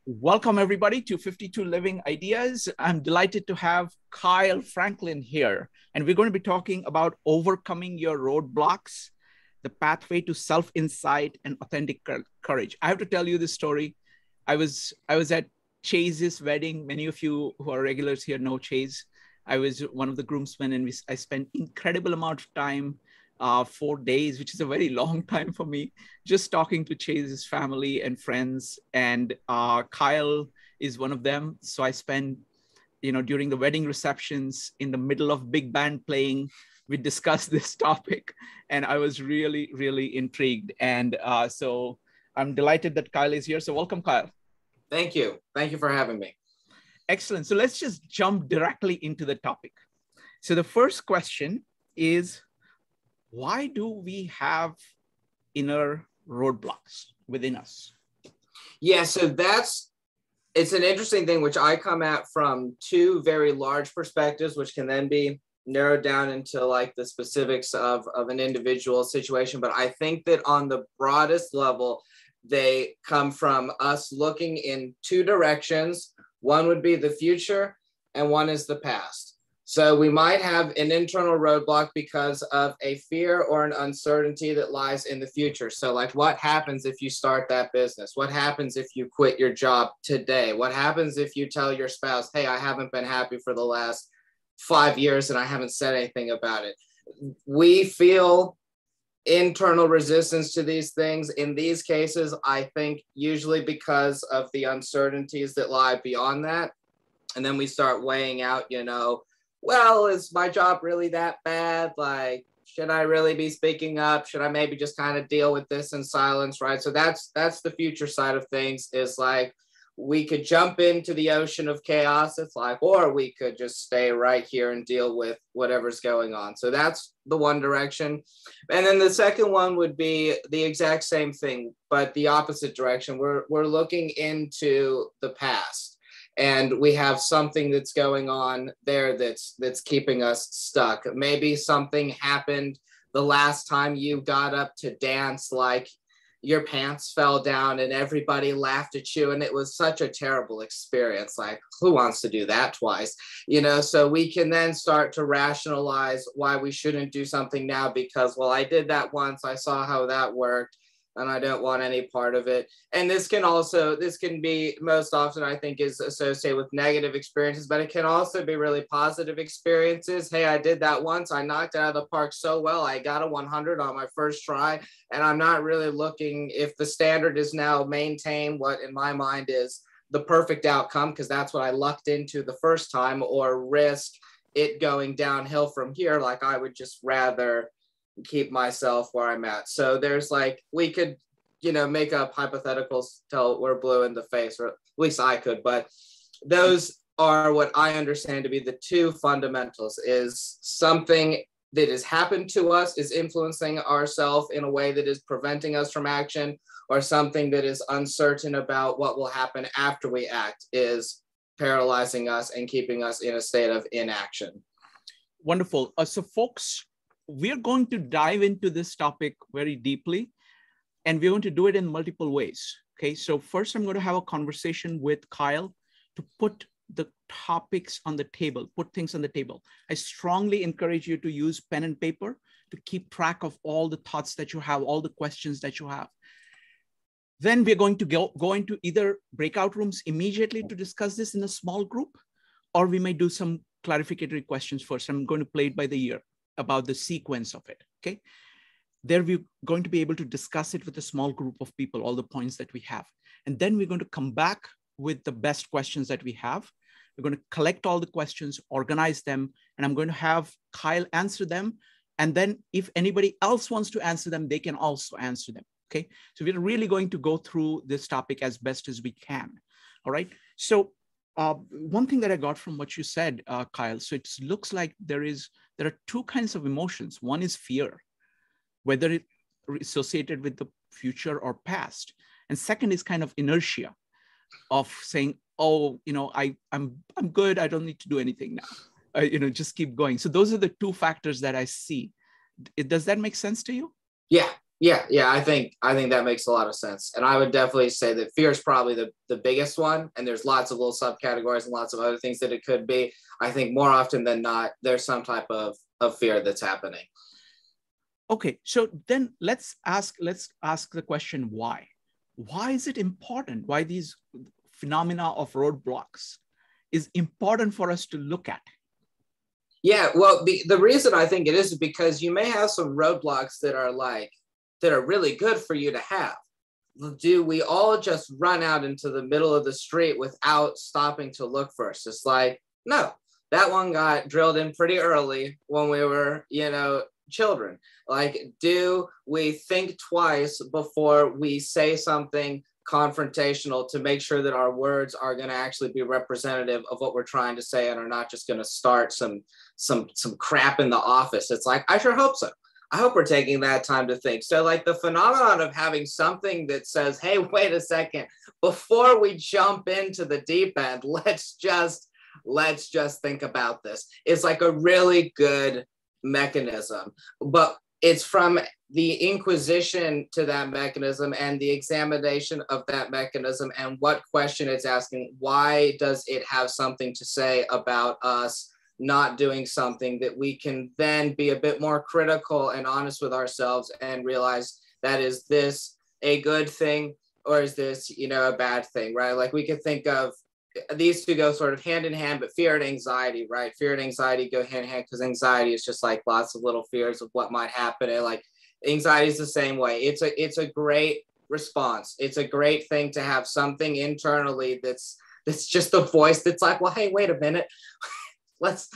Welcome, everybody, to 52 Living Ideas. I'm delighted to have Kyle Franklin here, and we're going to be talking about overcoming your roadblocks, the pathway to self-insight and authentic courage. I have to tell you this story. I was at Chase's wedding. Many of you who are regulars here know Chase. I was one of the groomsmen, and I spent incredible amount of time, 4 days, which is a very long time for me, just talking to Chase's family and friends. And Kyle is one of them. So I spent, during the wedding receptions, in the middle of big band playing, we discussed this topic, and I was really, really intrigued. And so I'm delighted that Kyle is here. So welcome, Kyle. Thank you. Thank you for having me. Excellent. So let's just jump directly into the topic. So the first question is, why do we have inner roadblocks within us? Yeah, so it's an interesting thing, which I come at from two very large perspectives, which can then be narrowed down into like the specifics of an individual situation. But I think that on the broadest level, they come from us looking in two directions. One would be the future, and one is the past. So we might have an internal roadblock because of a fear or an uncertainty that lies in the future. So like, what happens if you start that business? What happens if you quit your job today? What happens if you tell your spouse, hey, I haven't been happy for the last 5 years and I haven't said anything about it? We feel internal resistance to these things. In these cases, I think usually because of the uncertainties that lie beyond that. And then we start weighing out, well, is my job really that bad? Like, should I really be speaking up? Should I maybe just kind of deal with this in silence, right? So that's the future side of things, is like, we could jump into the ocean of chaos, it's like, or we could just stay right here and deal with whatever's going on. So that's the one direction. And then the second one would be the exact same thing, but the opposite direction. We're looking into the past. And we have something that's going on there that's keeping us stuck. Maybe something happened the last time you got up to dance, like your pants fell down and everybody laughed at you. And it was such a terrible experience. Like, who wants to do that twice? So we can then start to rationalize why we shouldn't do something now because, well, I did that once. I saw how that worked, and I don't want any part of it. And this can be most often, I think, is associated with negative experiences, but it can also be really positive experiences. Hey, I did that once. I knocked it out of the park so well. I got a 100 on my first try. And I'm not really looking if the standard is now maintain what in my mind is the perfect outcome, because that's what I lucked into the first time, or risk it going downhill from here. Like, I would just rather keep myself where I'm at. So there's like, we could, make up hypotheticals till we're blue in the face, or at least I could, but those are what I understand to be the two fundamentals: is something that has happened to us is influencing ourselves in a way that is preventing us from action, or something that is uncertain about what will happen after we act is paralyzing us and keeping us in a state of inaction. Wonderful. So folks, we're going to dive into this topic very deeply, and we're going to do it in multiple ways. Okay, so first I'm going to have a conversation with Kyle to put the topics on the table, put things on the table. I strongly encourage you to use pen and paper to keep track of all the thoughts that you have, all the questions that you have. Then we're going to go into either breakout rooms immediately to discuss this in a small group, or we may do some clarificatory questions first. I'm going to play it by the ear about the sequence of it, okay? There we're going to be able to discuss it with a small group of people, all the points that we have. And then we're going to come back with the best questions that we have. We're going to collect all the questions, organize them, and I'm going to have Kyle answer them. And then if anybody else wants to answer them, they can also answer them, okay? So we're really going to go through this topic as best as we can, all right? So one thing that I got from what you said, Kyle, so it looks like there are two kinds of emotions. One is fear, whether it's associated with the future or past. And second is kind of inertia of saying, oh, I'm good. I don't need to do anything now. Just keep going. So those are the two factors that I see. Does that make sense to you? Yeah, Yeah, I think that makes a lot of sense. And I would definitely say that fear is probably the biggest one. And there's lots of little subcategories and lots of other things that it could be. I think more often than not, there's some type of fear that's happening. Okay, so then let's ask the question why. Why is it important? Why these phenomena of roadblocks is important for us to look at? Yeah, well, the reason I think it is because you may have some roadblocks that are really good for you to have. Do we all just run out into the middle of the street without stopping to look first? It's like, no, that one got drilled in pretty early when we were, children. Like, do we think twice before we say something confrontational to make sure that our words are going to actually be representative of what we're trying to say and are not just going to start some crap in the office? It's like, I sure hope so. I hope we're taking that time to think. So like the phenomenon of having something that says, hey, wait a second, before we jump into the deep end, let's just think about this. It's like a really good mechanism, but it's from the inquisition to that mechanism and the examination of that mechanism and what question it's asking. Why does it have something to say about us not doing something, that we can then be a bit more critical and honest with ourselves and realize that, is this a good thing or is this, a bad thing, right? Like we could think of these two go sort of hand in hand, but fear and anxiety, right? Fear and anxiety go hand in hand because anxiety is just like lots of little fears of what might happen. And like anxiety is the same way. It's a great response. It's a great thing to have something internally that's just a voice that's like, well, hey, wait a minute. Let's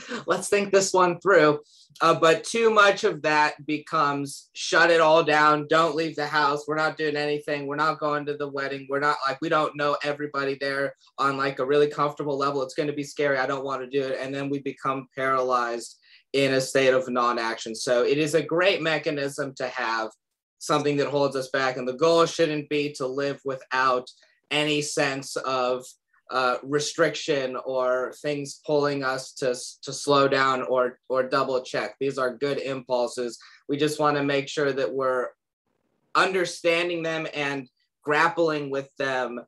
think this one through. But too much of that becomes shut it all down. Don't leave the house. We're not doing anything. We're not going to the wedding. We're not we don't know everybody there on like a really comfortable level. It's going to be scary. I don't want to do it. And then we become paralyzed in a state of non-action. So it is a great mechanism to have something that holds us back. And the goal shouldn't be to live without any sense of restriction or things pulling us to slow down or double check. These are good impulses. We just want to make sure that we're understanding them and grappling with them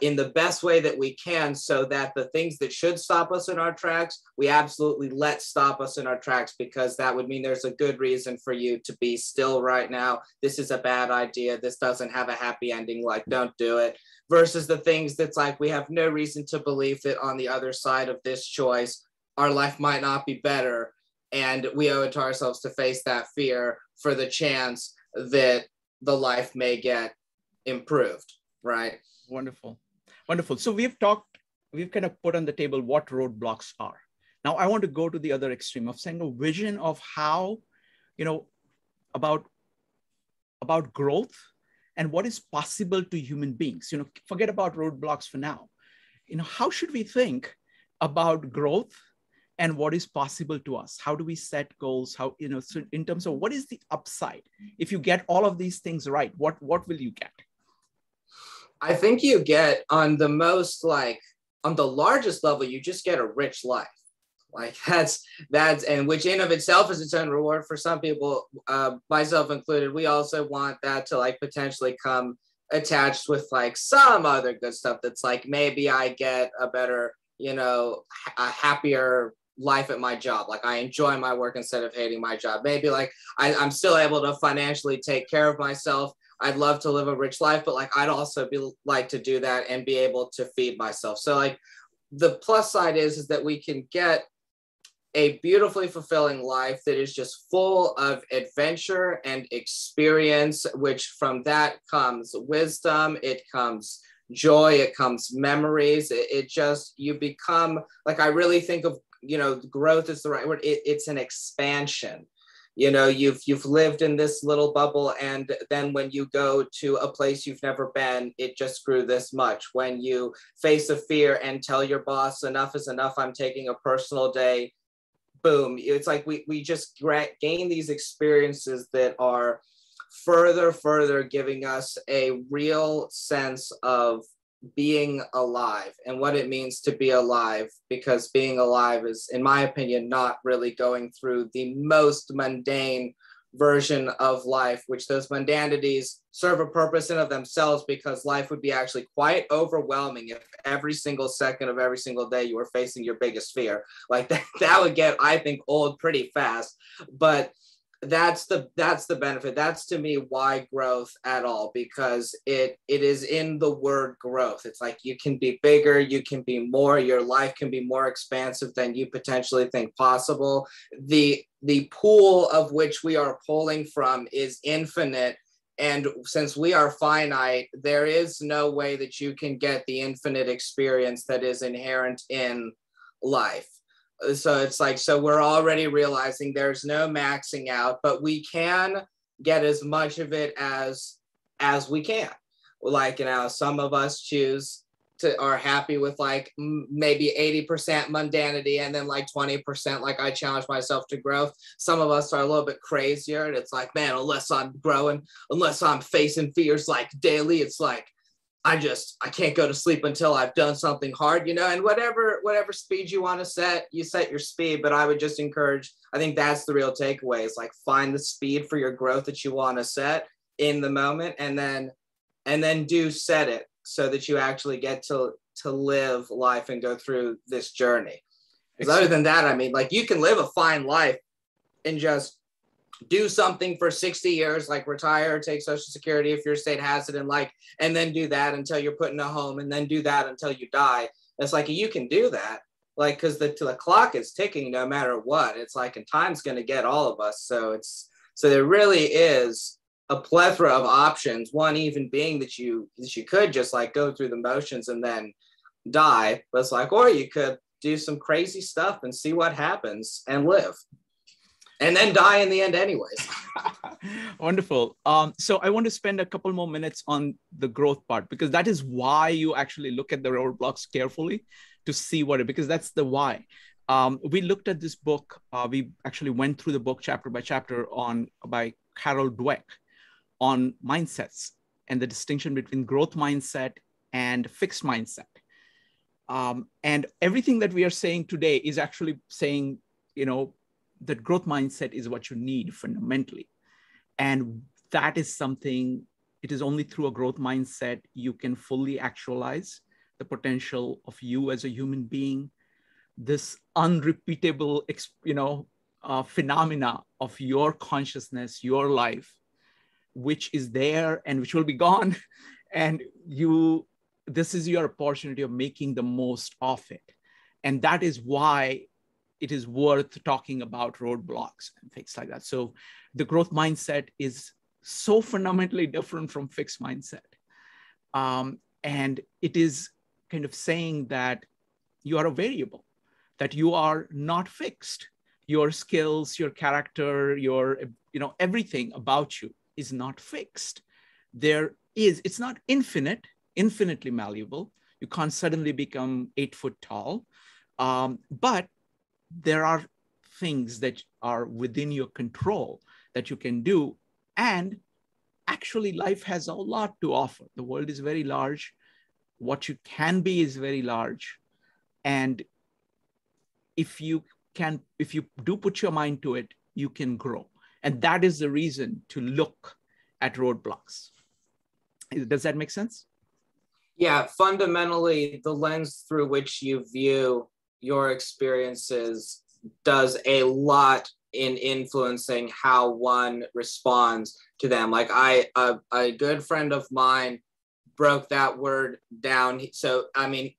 in the best way that we can, so that the things that should stop us in our tracks, we absolutely let stop us in our tracks, because that would mean there's a good reason for you to be still right now. This is a bad idea. This doesn't have a happy ending. Like, don't do it. Versus the things that's like, we have no reason to believe that on the other side of this choice, our life might not be better. And we owe it to ourselves to face that fear for the chance that the life may get improved, right? Wonderful. Wonderful. So we've kind of put on the table what roadblocks are. Now I want to go to the other extreme of saying a vision of how, about growth and what is possible to human beings. Forget about roadblocks for now. How should we think about growth and what is possible to us? How do we set goals? How, so in terms of what is the upside? If you get all of these things right, what will you get? I think you get on the largest level, you just get a rich life. Like that's, and which in of itself is its own reward for some people, myself included. We also want that to like potentially come attached with like some other good stuff that's like, maybe I get a better, a happier life at my job. Like I enjoy my work instead of hating my job. Maybe like I'm still able to financially take care of myself. I'd love to live a rich life, but like I'd also like to do that and be able to feed myself. So like the plus side is that we can get a beautifully fulfilling life that is just full of adventure and experience, which from that comes wisdom, it comes joy, it comes memories. It just, you become, like, I really think of, growth is the right word. It's an expansion. You've lived in this little bubble, and then when you go to a place you've never been, it just grew this much. When you face a fear and tell your boss, enough is enough, I'm taking a personal day, boom. It's like we just gain these experiences that are further giving us a real sense of being alive and what it means to be alive, because being alive is, in my opinion, not really going through the most mundane version of life, which those mundanities serve a purpose in of themselves, because life would be actually quite overwhelming if every single second of every single day you were facing your biggest fear. Like that would get, I think, old pretty fast. But that's the benefit. That's, to me, why growth at all, because it is in the word growth. It's like you can be bigger, you can be more, your life can be more expansive than you potentially think possible. The pool of which we are pulling from is infinite, and since we are finite, there is no way that you can get the infinite experience that is inherent in life. So it's like, so we're already realizing there's no maxing out, but we can get as much of it as we can. Like, you know, some of us are happy with like maybe 80% mundanity, and then like 20%, like I challenge myself to growth. Some of us are a little bit crazier, and it's like, man, unless I'm growing, unless I'm facing fears like daily, it's like, I can't go to sleep until I've done something hard, you know. And whatever speed you want to set, you set your speed. But I would just encourage, I think that's the real takeaway, is like, find the speed for your growth that you want to set in the moment, and then do set it so that you actually get to live life and go through this journey. Because other than that, I mean, like, you can live a fine life and just do something for 60 years, like retire, take Social Security if your state has it, and then do that until you're put in a home, and then do that until you die. It's like, you can do that, like, because the clock is ticking no matter what. It's like, and time's going to get all of us. So there really is a plethora of options. One even being that you could just like go through the motions and then die. But it's like, or you could do some crazy stuff and see what happens and live, and then die in the end anyways. Wonderful. So I want to spend a couple more minutes on the growth part, because that is why you actually look at the roadblocks carefully, to see because that's the why. We looked at this book. We actually went through the book chapter by chapter by Carol Dweck on mindsets and the distinction between growth mindset and fixed mindset. And everything that we are saying today is actually saying, you know, that growth mindset is what you need fundamentally. And that is something, it is only through a growth mindset you can fully actualize the potential of you as a human being, this unrepeatable, phenomena of your consciousness, your life, which is there and which will be gone. And this is your opportunity of making the most of it. And that is why it is worth talking about roadblocks and things like that. So the growth mindset is so fundamentally different from fixed mindset. And it is kind of saying that you are a variable, that you are not fixed. Your skills, your character, everything about you is not fixed. It's not infinitely malleable. You can't suddenly become 8 foot tall, but there are things that are within your control that you can do. And actually, life has a lot to offer. The world is very large. What you can be is very large. And if you do put your mind to it, you can grow. And that is the reason to look at roadblocks. Does that make sense? Yeah, fundamentally, the lens through which you view your experiences does a lot in influencing how one responds to them. Like a good friend of mine broke that word down. So, I mean,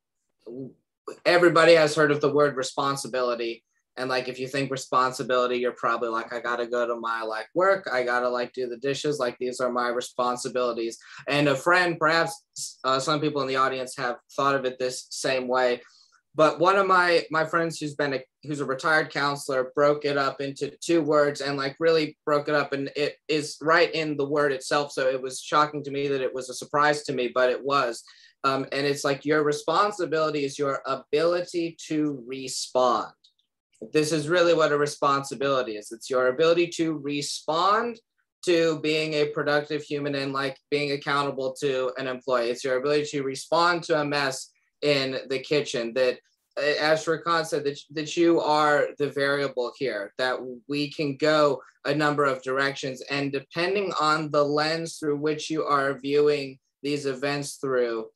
everybody has heard of the word responsibility. And like, if you think responsibility, you're probably like, I got to go to my like work. I got to like do the dishes. Like, these are my responsibilities. And a friend, perhaps some people in the audience have thought of it this same way. But one of my friends who's a retired counselor broke it up into 2 words, and like really broke it up. And it is right in the word itself. So it was shocking to me that it was a surprise to me, but it was. And it's like, your responsibility is your ability to respond. This is really what a responsibility is. It's your ability to respond to being a productive human and like being accountable to an employee. It's your ability to respond to a mess in the kitchen, that as Shrikant said, that you are the variable here, that we can go a number of directions, and depending on the lens through which you are viewing these events through,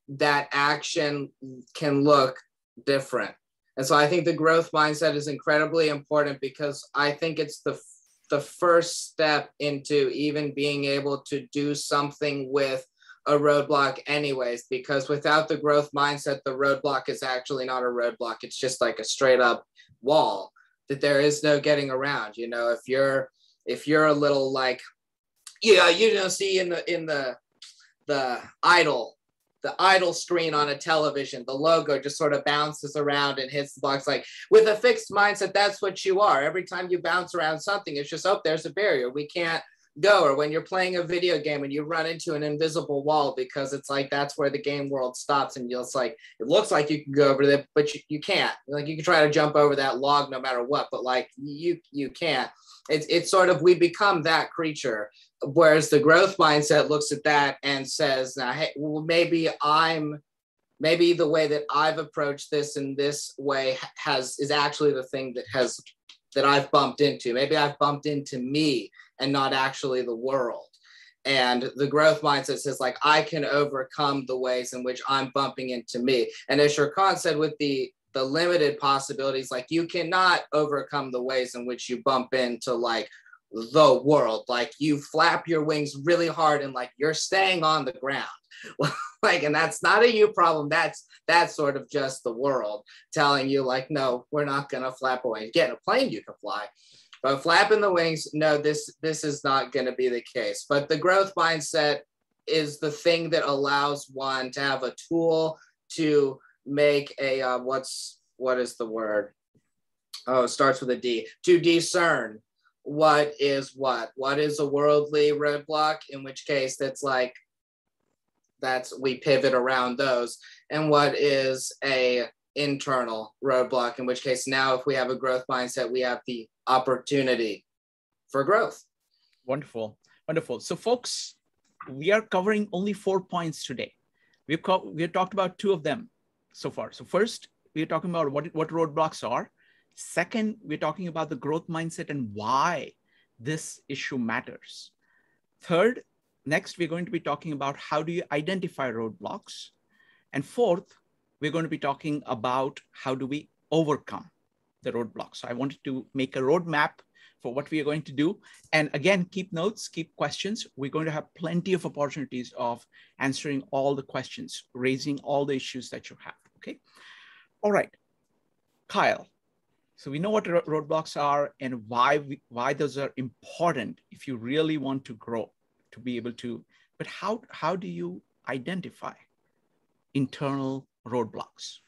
that action can look different. And so I think the growth mindset is incredibly important, because I think it's the first step into even being able to do something with a roadblock anyways, because without the growth mindset, the roadblock is actually not a roadblock. It's just like a straight up wall that there is no getting around. You know, if you're a little like, yeah, you know, see in the idle screen on a television, the logo just sort of bounces around and hits the box. Like, with a fixed mindset, that's what you are. Every time you bounce around something, it's just, oh, there's a barrier, we can't go. Or when you're playing a video game and you run into an invisible wall, because it's like that's where the game world stops, and it's like, it looks like you can go over there, but you can't. Like, you can try to jump over that log no matter what, but like you can't. It's sort of, we become that creature, whereas the growth mindset looks at that and says, now, hey, well, maybe the way that I've approached this in this way is actually the thing that I've bumped into. Maybe I've bumped into me and not actually the world. And the growth mindset says, like, I can overcome the ways in which I'm bumping into me. And as Shrikant said, with the limited possibilities, like, you cannot overcome the ways in which you bump into like the world. Like, you flap your wings really hard and like you're staying on the ground. Like, and that's not a you problem. That's sort of just the world telling you, like, no, we're not gonna flap away. Get in a plane, you can fly. But flapping the wings, no, this is not going to be the case. But the growth mindset is the thing that allows one to have a tool to make a, what is the word? Oh, it starts with a D. To discern what is what. What is a worldly roadblock, in which case we pivot around those. And what is a internal roadblock, in which case now if we have a growth mindset, we have the opportunity for growth. Wonderful. So folks, we are covering only 4 points today. We have talked about 2 of them so far. So first, we're talking about what roadblocks are. Second, we're talking about the growth mindset and why this issue matters. Third, next, we're going to be talking about how do you identify roadblocks. And fourth, we're going to be talking about how do we overcome the roadblocks. So I wanted to make a roadmap for what we are going to do. And again, keep notes, keep questions. We're going to have plenty of opportunities of answering all the questions, raising all the issues that you have, okay? All right, Kyle. So we know what roadblocks are and why those are important if you really want to grow, to be able to, but how do you identify internal roadblocks?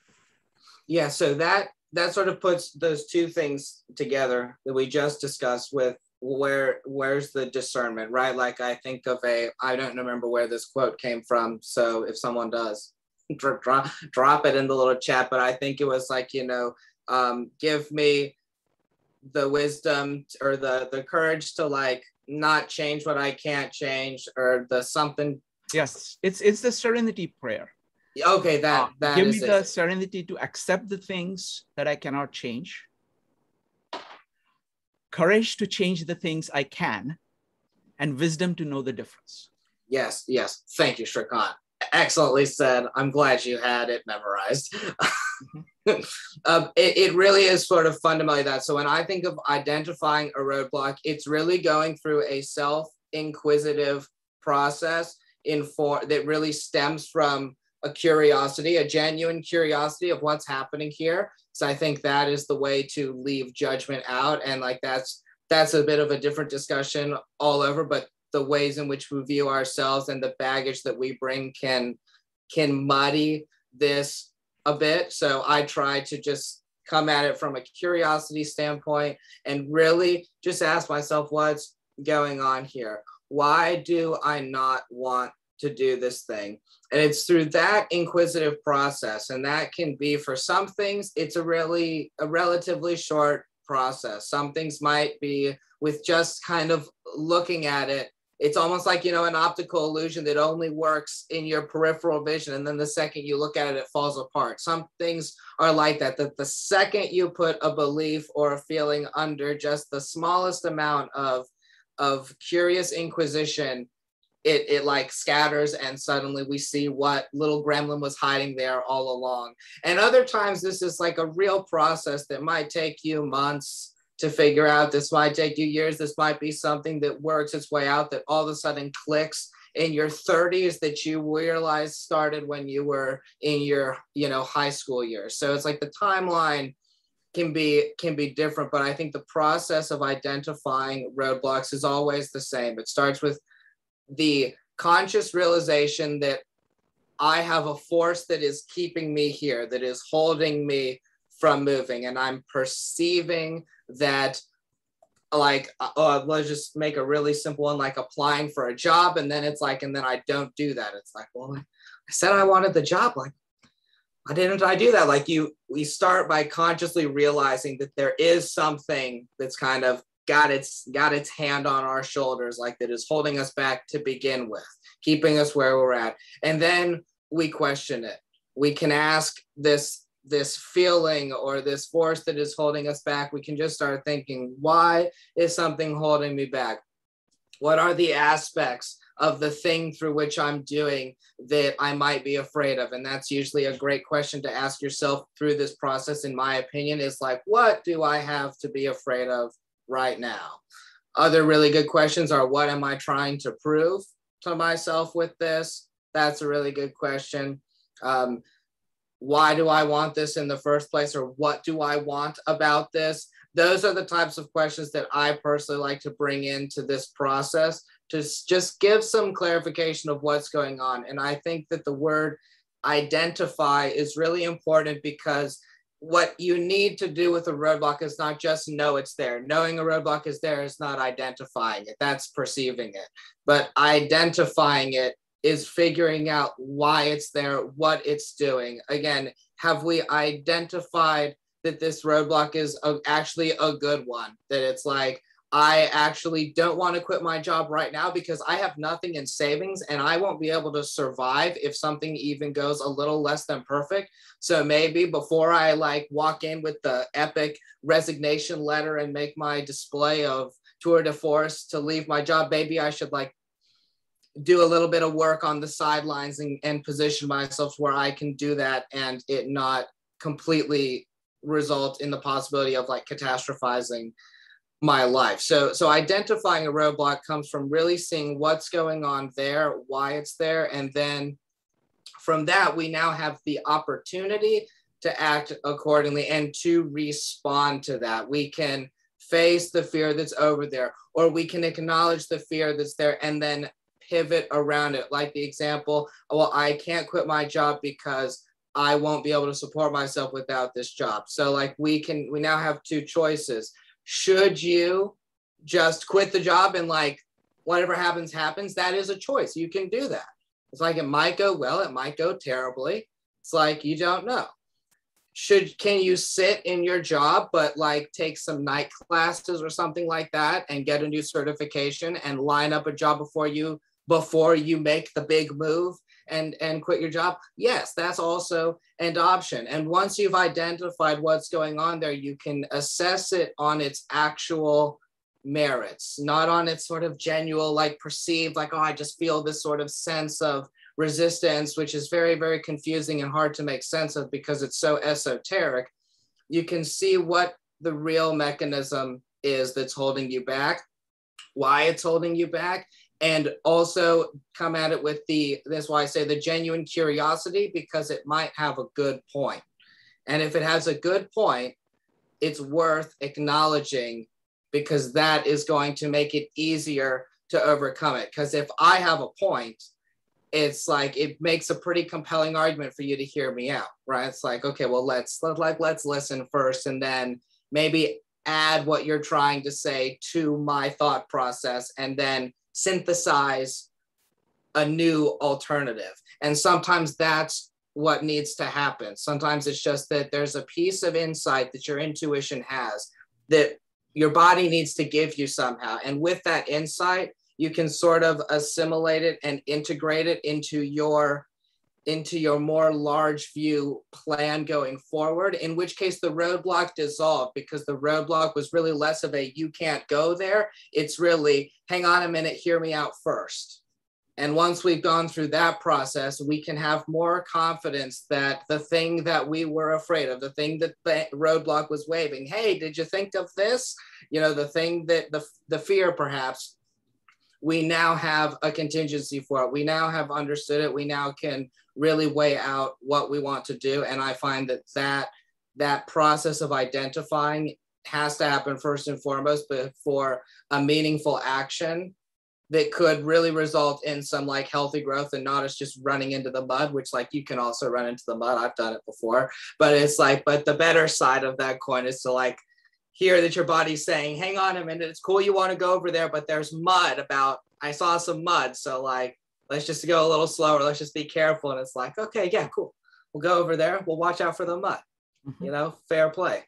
Yeah, so that sort of puts those 2 things together that we just discussed with where's the discernment, right? Like, I think of I don't remember where this quote came from, so if someone does, drop it in the little chat, but I think it was like, you know, give me the wisdom or the courage to like not change what I can't change, or the something. Yes, it's the serenity prayer. Okay, that give me the serenity to accept the things that I cannot change, courage to change the things I can, and wisdom to know the difference. Yes. Thank you, Shrikant. Excellently said. I'm glad you had it memorized. It really is sort of fundamentally that. So when I think of identifying a roadblock, it's really going through a self-inquisitive process that really stems from a curiosity, a genuine curiosity of what's happening here. So I think that is the way to leave judgment out. And like, that's a bit of a different discussion all over, but the ways in which we view ourselves and the baggage that we bring can muddy this a bit. So I try to just come at it from a curiosity standpoint and really just ask myself, what's going on here? Why do I not want to do this thing? And it's through that inquisitive process. And that can be, for some things, it's a relatively short process. Some things might be with just kind of looking at it it's almost like, you know, an optical illusion that only works in your peripheral vision. And then the second you look at it, it falls apart. Some things are like that the second you put a belief or a feeling under just the smallest amount of curious inquisition, it like scatters, and suddenly we see what little gremlin was hiding there all along. And other times this is like a real process that might take you months to figure out. This might take you years. This might be something that works its way out, that all of a sudden clicks in your 30s, that you realize started when you were in your, you know, high school years. So it's like the timeline can be different, but I think the process of identifying roadblocks is always the same. It starts with the conscious realization that I have a force that is keeping me here, that is holding me from moving. And I'm perceiving that, like, let's just make a really simple one, like applying for a job. And then it's like, and then I don't do that. It's like, well, I said I wanted the job. Like, why didn't I do that? Like, we start by consciously realizing that there is something that's kind of got its hand on our shoulders, like that is holding us back to begin with, keeping us where we're at. And then we question it. We can ask this feeling or this force that is holding us back. We can just start thinking, why is something holding me back? What are the aspects of the thing through which I'm doing that I might be afraid of? And that's usually a great question to ask yourself through this process, in my opinion, is like, what do I have to be afraid of right now? Other really good questions are, what am I trying to prove to myself with this? That's a really good question. Why do I want this in the first place? Or what do I want about this? Those are the types of questions that I personally like to bring into this process to just give some clarification of what's going on. And I think that the word identify is really important, because what you need to do with a roadblock is not just know it's there. Knowing a roadblock is there is not identifying it. That's perceiving it. But identifying it is figuring out why it's there, what it's doing. Again, have we identified that this roadblock is actually a good one? That it's like, I actually don't want to quit my job right now because I have nothing in savings and I won't be able to survive if something even goes a little less than perfect. So maybe before I like walk in with the epic resignation letter and make my display of tour de force to leave my job, maybe I should like do a little bit of work on the sidelines and position myself where I can do that and it not completely result in the possibility of like catastrophizing my life. So identifying a roadblock comes from really seeing what's going on there, why it's there. And then from that, we now have the opportunity to act accordingly and to respond to that. We can face the fear that's over there, or we can acknowledge the fear that's there and then pivot around it. Like the example, well, I can't quit my job because I won't be able to support myself without this job. So like we now have two choices. Should you just quit the job and like whatever happens, happens? That is a choice. You can do that. It's like, it might go well, it might go terribly. It's like, you don't know. Can you sit in your job, but like take some night classes or something like that and get a new certification and line up a job before you make the big move and quit your job? Yes, that's also an option. And once you've identified what's going on there, you can assess it on its actual merits, not on its sort of genuine, like perceived, like, oh, I just feel this sort of sense of resistance, which is very, very confusing and hard to make sense of because it's so esoteric. You can see what the real mechanism is that's holding you back, why it's holding you back, and also come at it with that's why I say the genuine curiosity, because it might have a good point. And if it has a good point, it's worth acknowledging, because that is going to make it easier to overcome it. Because if I have a point, it's like, it makes a pretty compelling argument for you to hear me out, right? It's like, okay, well, let's listen first, and then maybe add what you're trying to say to my thought process, and then synthesize a new alternative. And sometimes that's what needs to happen. Sometimes it's just that there's a piece of insight that your intuition has that your body needs to give you somehow. And with that insight, you can sort of assimilate it and integrate it into your more large view plan going forward, in which case the roadblock dissolved, because the roadblock was really less of a you can't go there. It's really, hang on a minute, hear me out first. And once we've gone through that process, we can have more confidence that the thing that we were afraid of, the thing that the roadblock was waving, hey, did you think of this? You know, the thing that the fear perhaps, we now have a contingency for it. We now have understood it. We now can really weigh out what we want to do. And I find that process of identifying has to happen first and foremost before a meaningful action that could really result in some like healthy growth, and not as just running into the mud, which like you can also run into the mud. I've done it before, but it's like, but the better side of that coin is to like hear that your body's saying, hang on a minute, it's cool you want to go over there, but there's mud I saw some mud. So like, let's just go a little slower. Let's just be careful. And it's like, okay, yeah, cool. We'll go over there. We'll watch out for the mud, you know, fair play.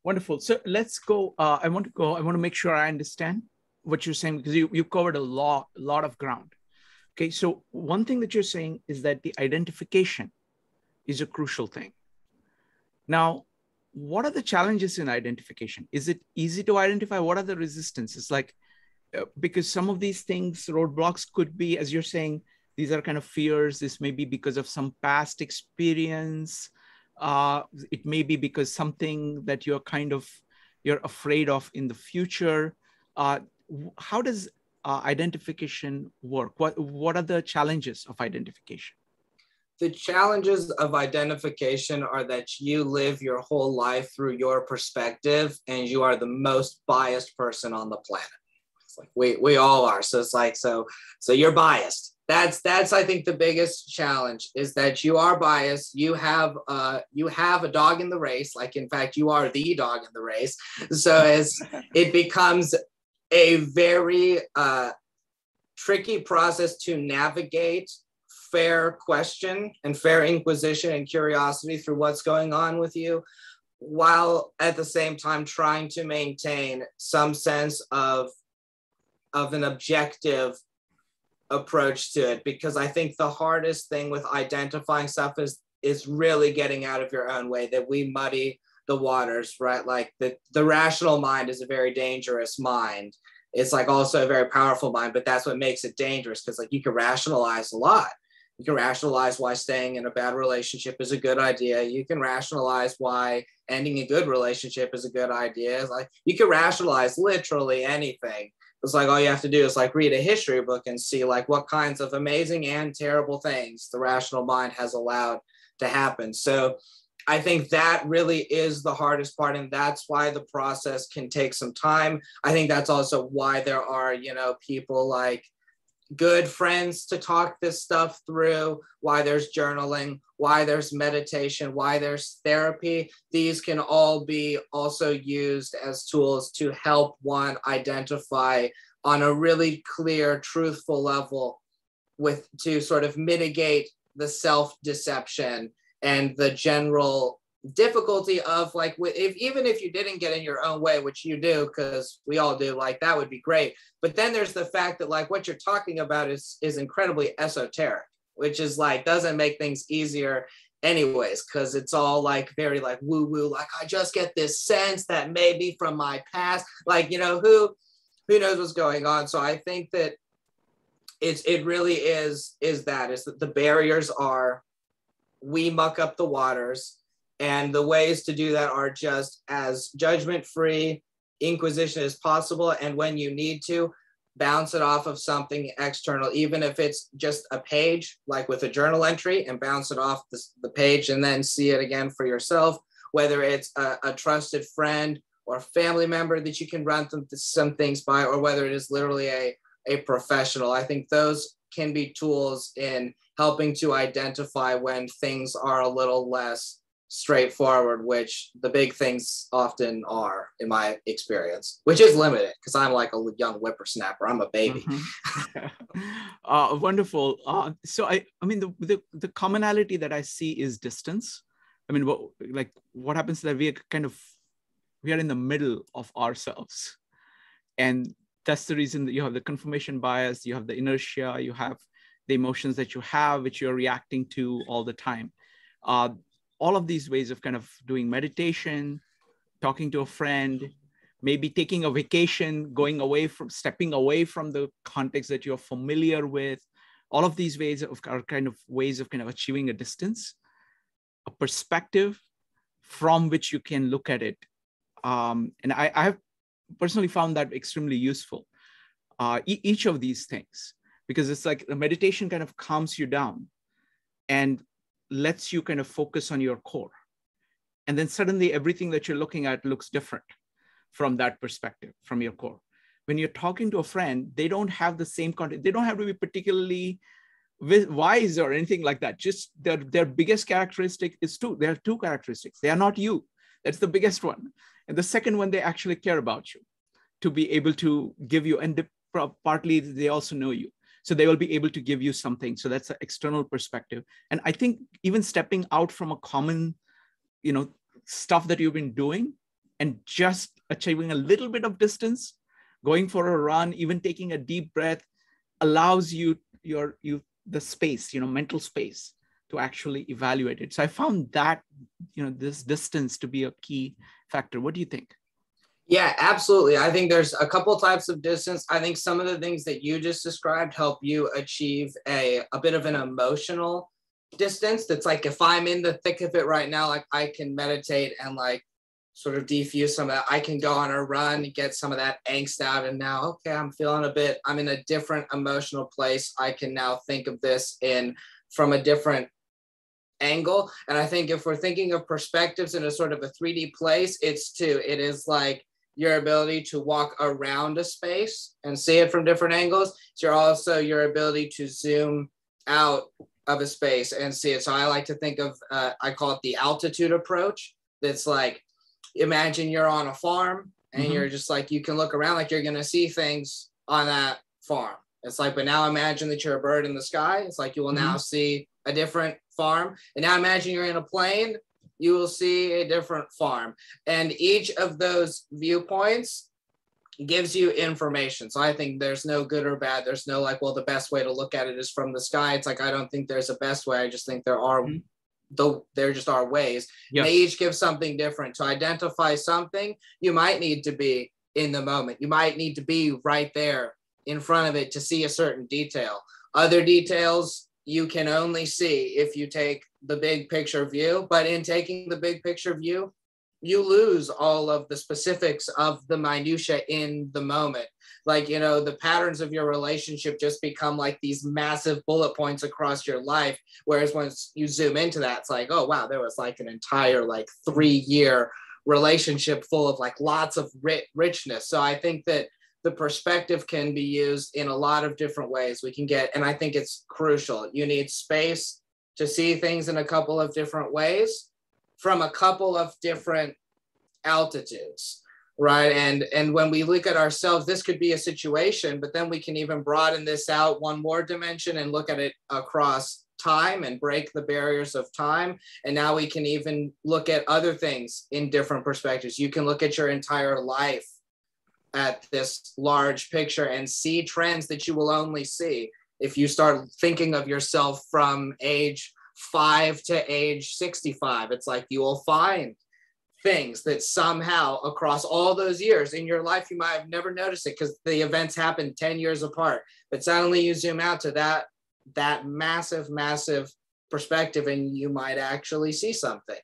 Wonderful. So let's go. I want to make sure I understand what you're saying, because you covered a lot of ground. Okay. So one thing that you're saying is that the identification is a crucial thing. Now, what are the challenges in identification? Is it easy to identify? What are the resistances? Like, because some of these things, roadblocks could be, as you're saying, these are kind of fears. This may be because of some past experience. It may be because something that you're afraid of in the future. How does identification work? What are the challenges of identification? The challenges of identification are that you live your whole life through your perspective, and you are the most biased person on the planet. It's like we all are. So it's like, so you're biased. That's I think the biggest challenge is that you are biased. You have a dog in the race. Like, in fact, you are the dog in the race. So it becomes a very tricky process to navigate fair question and fair inquisition and curiosity through what's going on with you, while at the same time trying to maintain some sense of an objective approach to it. Because I think the hardest thing with identifying stuff is really getting out of your own way, that we muddy the waters, right? Like the rational mind is a very dangerous mind. It's like also a very powerful mind, but that's what makes it dangerous, because like you can rationalize a lot. You can rationalize why staying in a bad relationship is a good idea. You can rationalize why ending a good relationship is a good idea. It's like you can rationalize literally anything. It's like all you have to do is like read a history book and see like what kinds of amazing and terrible things the rational mind has allowed to happen. So I think that really is the hardest part, and that's why the process can take some time. I think that's also why there are, you know, people like good friends to talk this stuff through, why there's journaling, why there's meditation, why there's therapy. These can all be also used as tools to help one identify on a really clear, truthful level, to sort of mitigate the self-deception and the general difficulty of like, even if you didn't get in your own way, which you do, because we all do, like that would be great. But then there's the fact that like what you're talking about is incredibly esoteric, which is like doesn't make things easier anyways, because it's all like very like woo woo, like I just get this sense that maybe from my past, like, you know, who knows what's going on. So I think that it really is that the barriers are, we muck up the waters. And the ways to do that are just as judgment-free inquisition as possible. And when you need to, bounce it off of something external, even if it's just a page, like with a journal entry, and bounce it off the page and then see it again for yourself, whether it's a trusted friend or family member that you can run some things by, or whether it is literally a professional. I think those can be tools in helping to identify when things are a little less straightforward, which the big things often are, in my experience, which is limited because I'm like a young whippersnapper. I'm a baby. Wonderful. So I mean, the commonality that I see is distance. I mean, what happens is that we are in the middle of ourselves, and That's the reason that you have the confirmation bias, you have the inertia, you have the emotions that you have, which you're reacting to all the time. All of these ways of kind of doing meditation, talking to a friend, maybe taking a vacation, stepping away from the context that you're familiar with. All of these ways are kind of ways of kind of achieving a distance, a perspective from which you can look at it. And I have personally found that extremely useful, each of these things, because it's like the meditation kind of calms you down and lets you kind of focus on your core. And then suddenly everything that you're looking at looks different from that perspective, from your core. When you're talking to a friend, they don't have the same content. They don't have to be particularly wise or anything like that. Just their biggest characteristic is there are two characteristics. They are not you. That's the biggest one. And the second one, they actually care about you to be able to give you, and partly they also know you. So they will be able to give you something. So that's an external perspective. And I think even stepping out from a common, stuff that you've been doing and just achieving a little bit of distance, going for a run, even taking a deep breath, allows you the space, mental space to actually evaluate it. So I found that, this distance to be a key factor. What do you think? Yeah, absolutely. I think there's a couple types of distance. I think some of the things that you just described help you achieve a bit of an emotional distance. That's like, if I'm in the thick of it right now, like I can meditate and like sort of defuse some of that. I can go on a run, get some of that angst out. And now, okay, I'm in a different emotional place. I can now think of this from a different angle. And I think if we're thinking of perspectives in a sort of a 3D place, it is like your ability to walk around a space and see it from different angles. It's also your ability to zoom out of a space and see it. So I like to think of, I call it the altitude approach. That's like, imagine you're on a farm and you're just like, you can look around like you're going to see things on that farm. It's like, but now imagine that you're a bird in the sky. It's like, you will now see a different farm. And now imagine you're in a plane, you will see a different farm. And each of those viewpoints gives you information. So I think there's no good or bad. There's no like, well, the best way to look at it is from the sky. It's like, I don't think there's a best way. I just think there just are ways. Yes. They each give something different. To identify something, you might need to be in the moment. You might need to be right there in front of it to see a certain detail. Other details you can only see if you take the big picture view, but in taking the big picture view, you lose all of the specifics of the minutia in the moment. Like, the patterns of your relationship just become like these massive bullet points across your life. Whereas once you zoom into that, it's like, oh, wow, there was like an entire 3-year relationship full of like lots of richness. So I think that the perspective can be used in a lot of different ways. And I think it's crucial. You need space to see things in a couple of different ways from a couple of different altitudes, right? And when we look at ourselves, this could be a situation, but then we can even broaden this out one more dimension and look at it across time and break the barriers of time. And now we can even look at other things in different perspectives. You can look at your entire life at this large picture and see trends that you will only see if you start thinking of yourself from age 5 to age 65. It's like you will find things that somehow across all those years in your life, you might have never noticed it because the events happened 10 years apart. But suddenly you zoom out to that massive perspective and you might actually see something.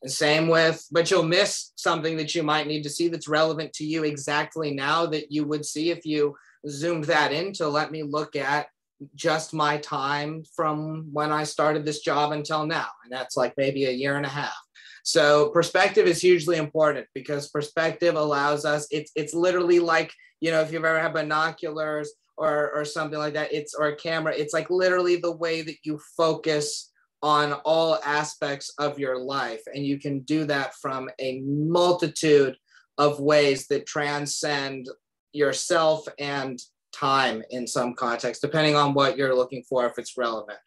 And same but you'll miss something that you might need to see that's relevant to you exactly now that you would see if you zoomed that in to let me look at just my time from when I started this job until now. And that's like maybe a year and a half. So perspective is hugely important because perspective allows us, it's literally like, if you've ever had binoculars or something like that, or a camera, it's like literally the way that you focus on all aspects of your life. And you can do that from a multitude of ways that transcend yourself and time in some context, depending on what you're looking for, if it's relevant.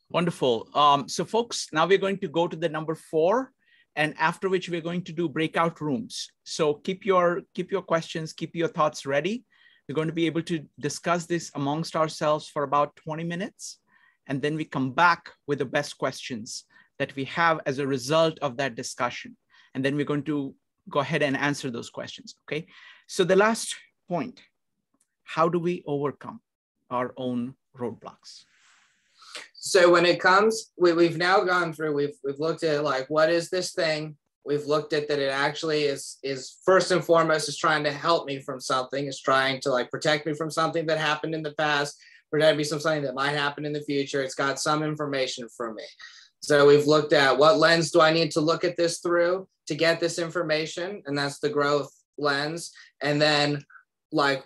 Wonderful. So folks, now we're going to go to the number 4, and after which we're going to do breakout rooms. So keep your questions, keep your thoughts ready. We're going to be able to discuss this amongst ourselves for about 20 minutes. And then we come back with the best questions that we have as a result of that discussion. And then we're going to go ahead and answer those questions, okay? So the last point, how do we overcome our own roadblocks? So when it comes, we've now gone through, we've looked at like, what is this thing? We've looked at that it actually is first and foremost is trying to help me from something, is trying to like protect me from something that happened in the past, protect me from something that might happen in the future. It's got some information for me. So we've looked at what lens do I need to look at this through to get this information? And that's the growth lens. And then like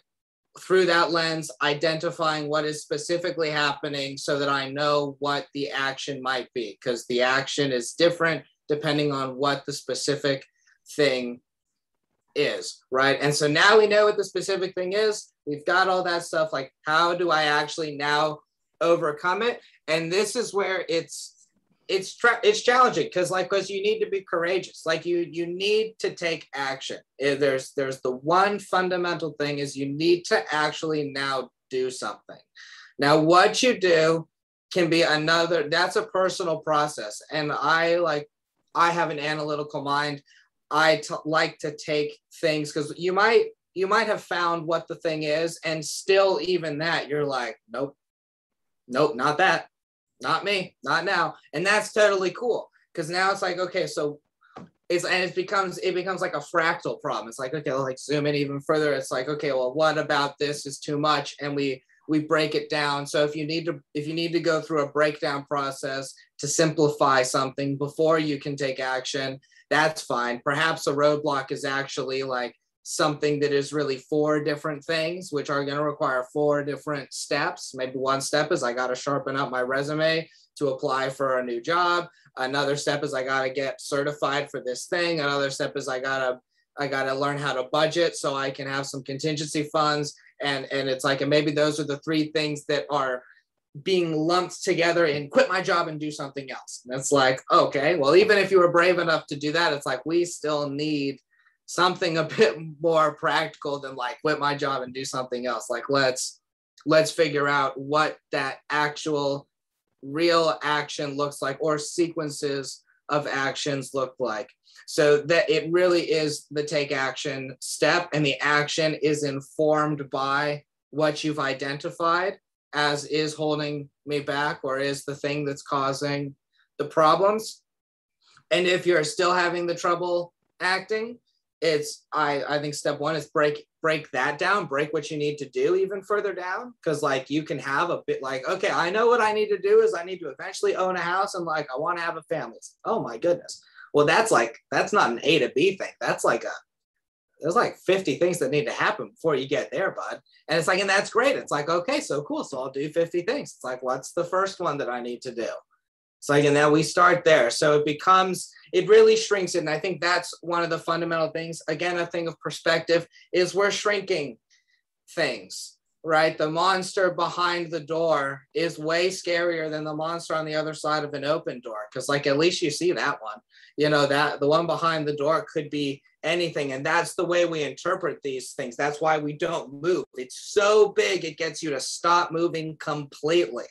through that lens, identifying what is specifically happening so that I know what the action might be, because the action is different depending on what the specific thing is, right? And so now we know what the specific thing is. We've got all that stuff. Like, how do I actually now overcome it? And this is where it's challenging because you need to be courageous. Like you need to take action. There's the one fundamental thing is you need to actually now do something. Now, what you do can be that's a personal process. And I have an analytical mind. I like to take things because you might have found what the thing is, and still even that you're like, nope, not that, not me, not now. And that's totally cool because now it's like, okay, so it becomes like a fractal problem. It's like, okay, like zoom in even further. It's like, okay, well, what about this is too much? And we break it down. So if you need to go through a breakdown process to simplify something before you can take action, that's fine. Perhaps a roadblock is actually like something that is really 4 different things, which are going to require 4 different steps. Maybe one step is I got to sharpen up my resume to apply for a new job. Another step is I got to get certified for this thing. Another step is I got to learn how to budget so I can have some contingency funds. And it's like, and maybe those are the 3 things that are being lumped together and quit my job and do something else. And it's like, okay, well, even if you were brave enough to do that, it's like, we still need something a bit more practical than like quit my job and do something else. Like, let's figure out what that actual real action looks like, or sequences of actions look like. So that it really is the take action step, and the action is informed by what you've identified as is holding me back, or is the thing that's causing the problems. And if you're still having the trouble acting, I think step 1 is break that down, break what you need to do even further down. Because like you can have a bit like, okay, I know what I need to do is I need to eventually own a house, and like I want to have a family. Oh my goodness. Well, that's not an A to B thing. That's like there's like 50 things that need to happen before you get there, bud. And it's like, and that's great. It's like, okay, so cool. So I'll do 50 things. It's like, what's the first one that I need to do? It's like, and then we start there. So it really shrinks it. And I think that's one of the fundamental things. Again, a thing of perspective is we're shrinking things, right? The monster behind the door is way scarier than the monster on the other side of an open door. Cause like, at least you see that one, that the one behind the door could be anything. And that's the way we interpret these things. That's why we don't move. It's so big, it gets you to stop moving completely.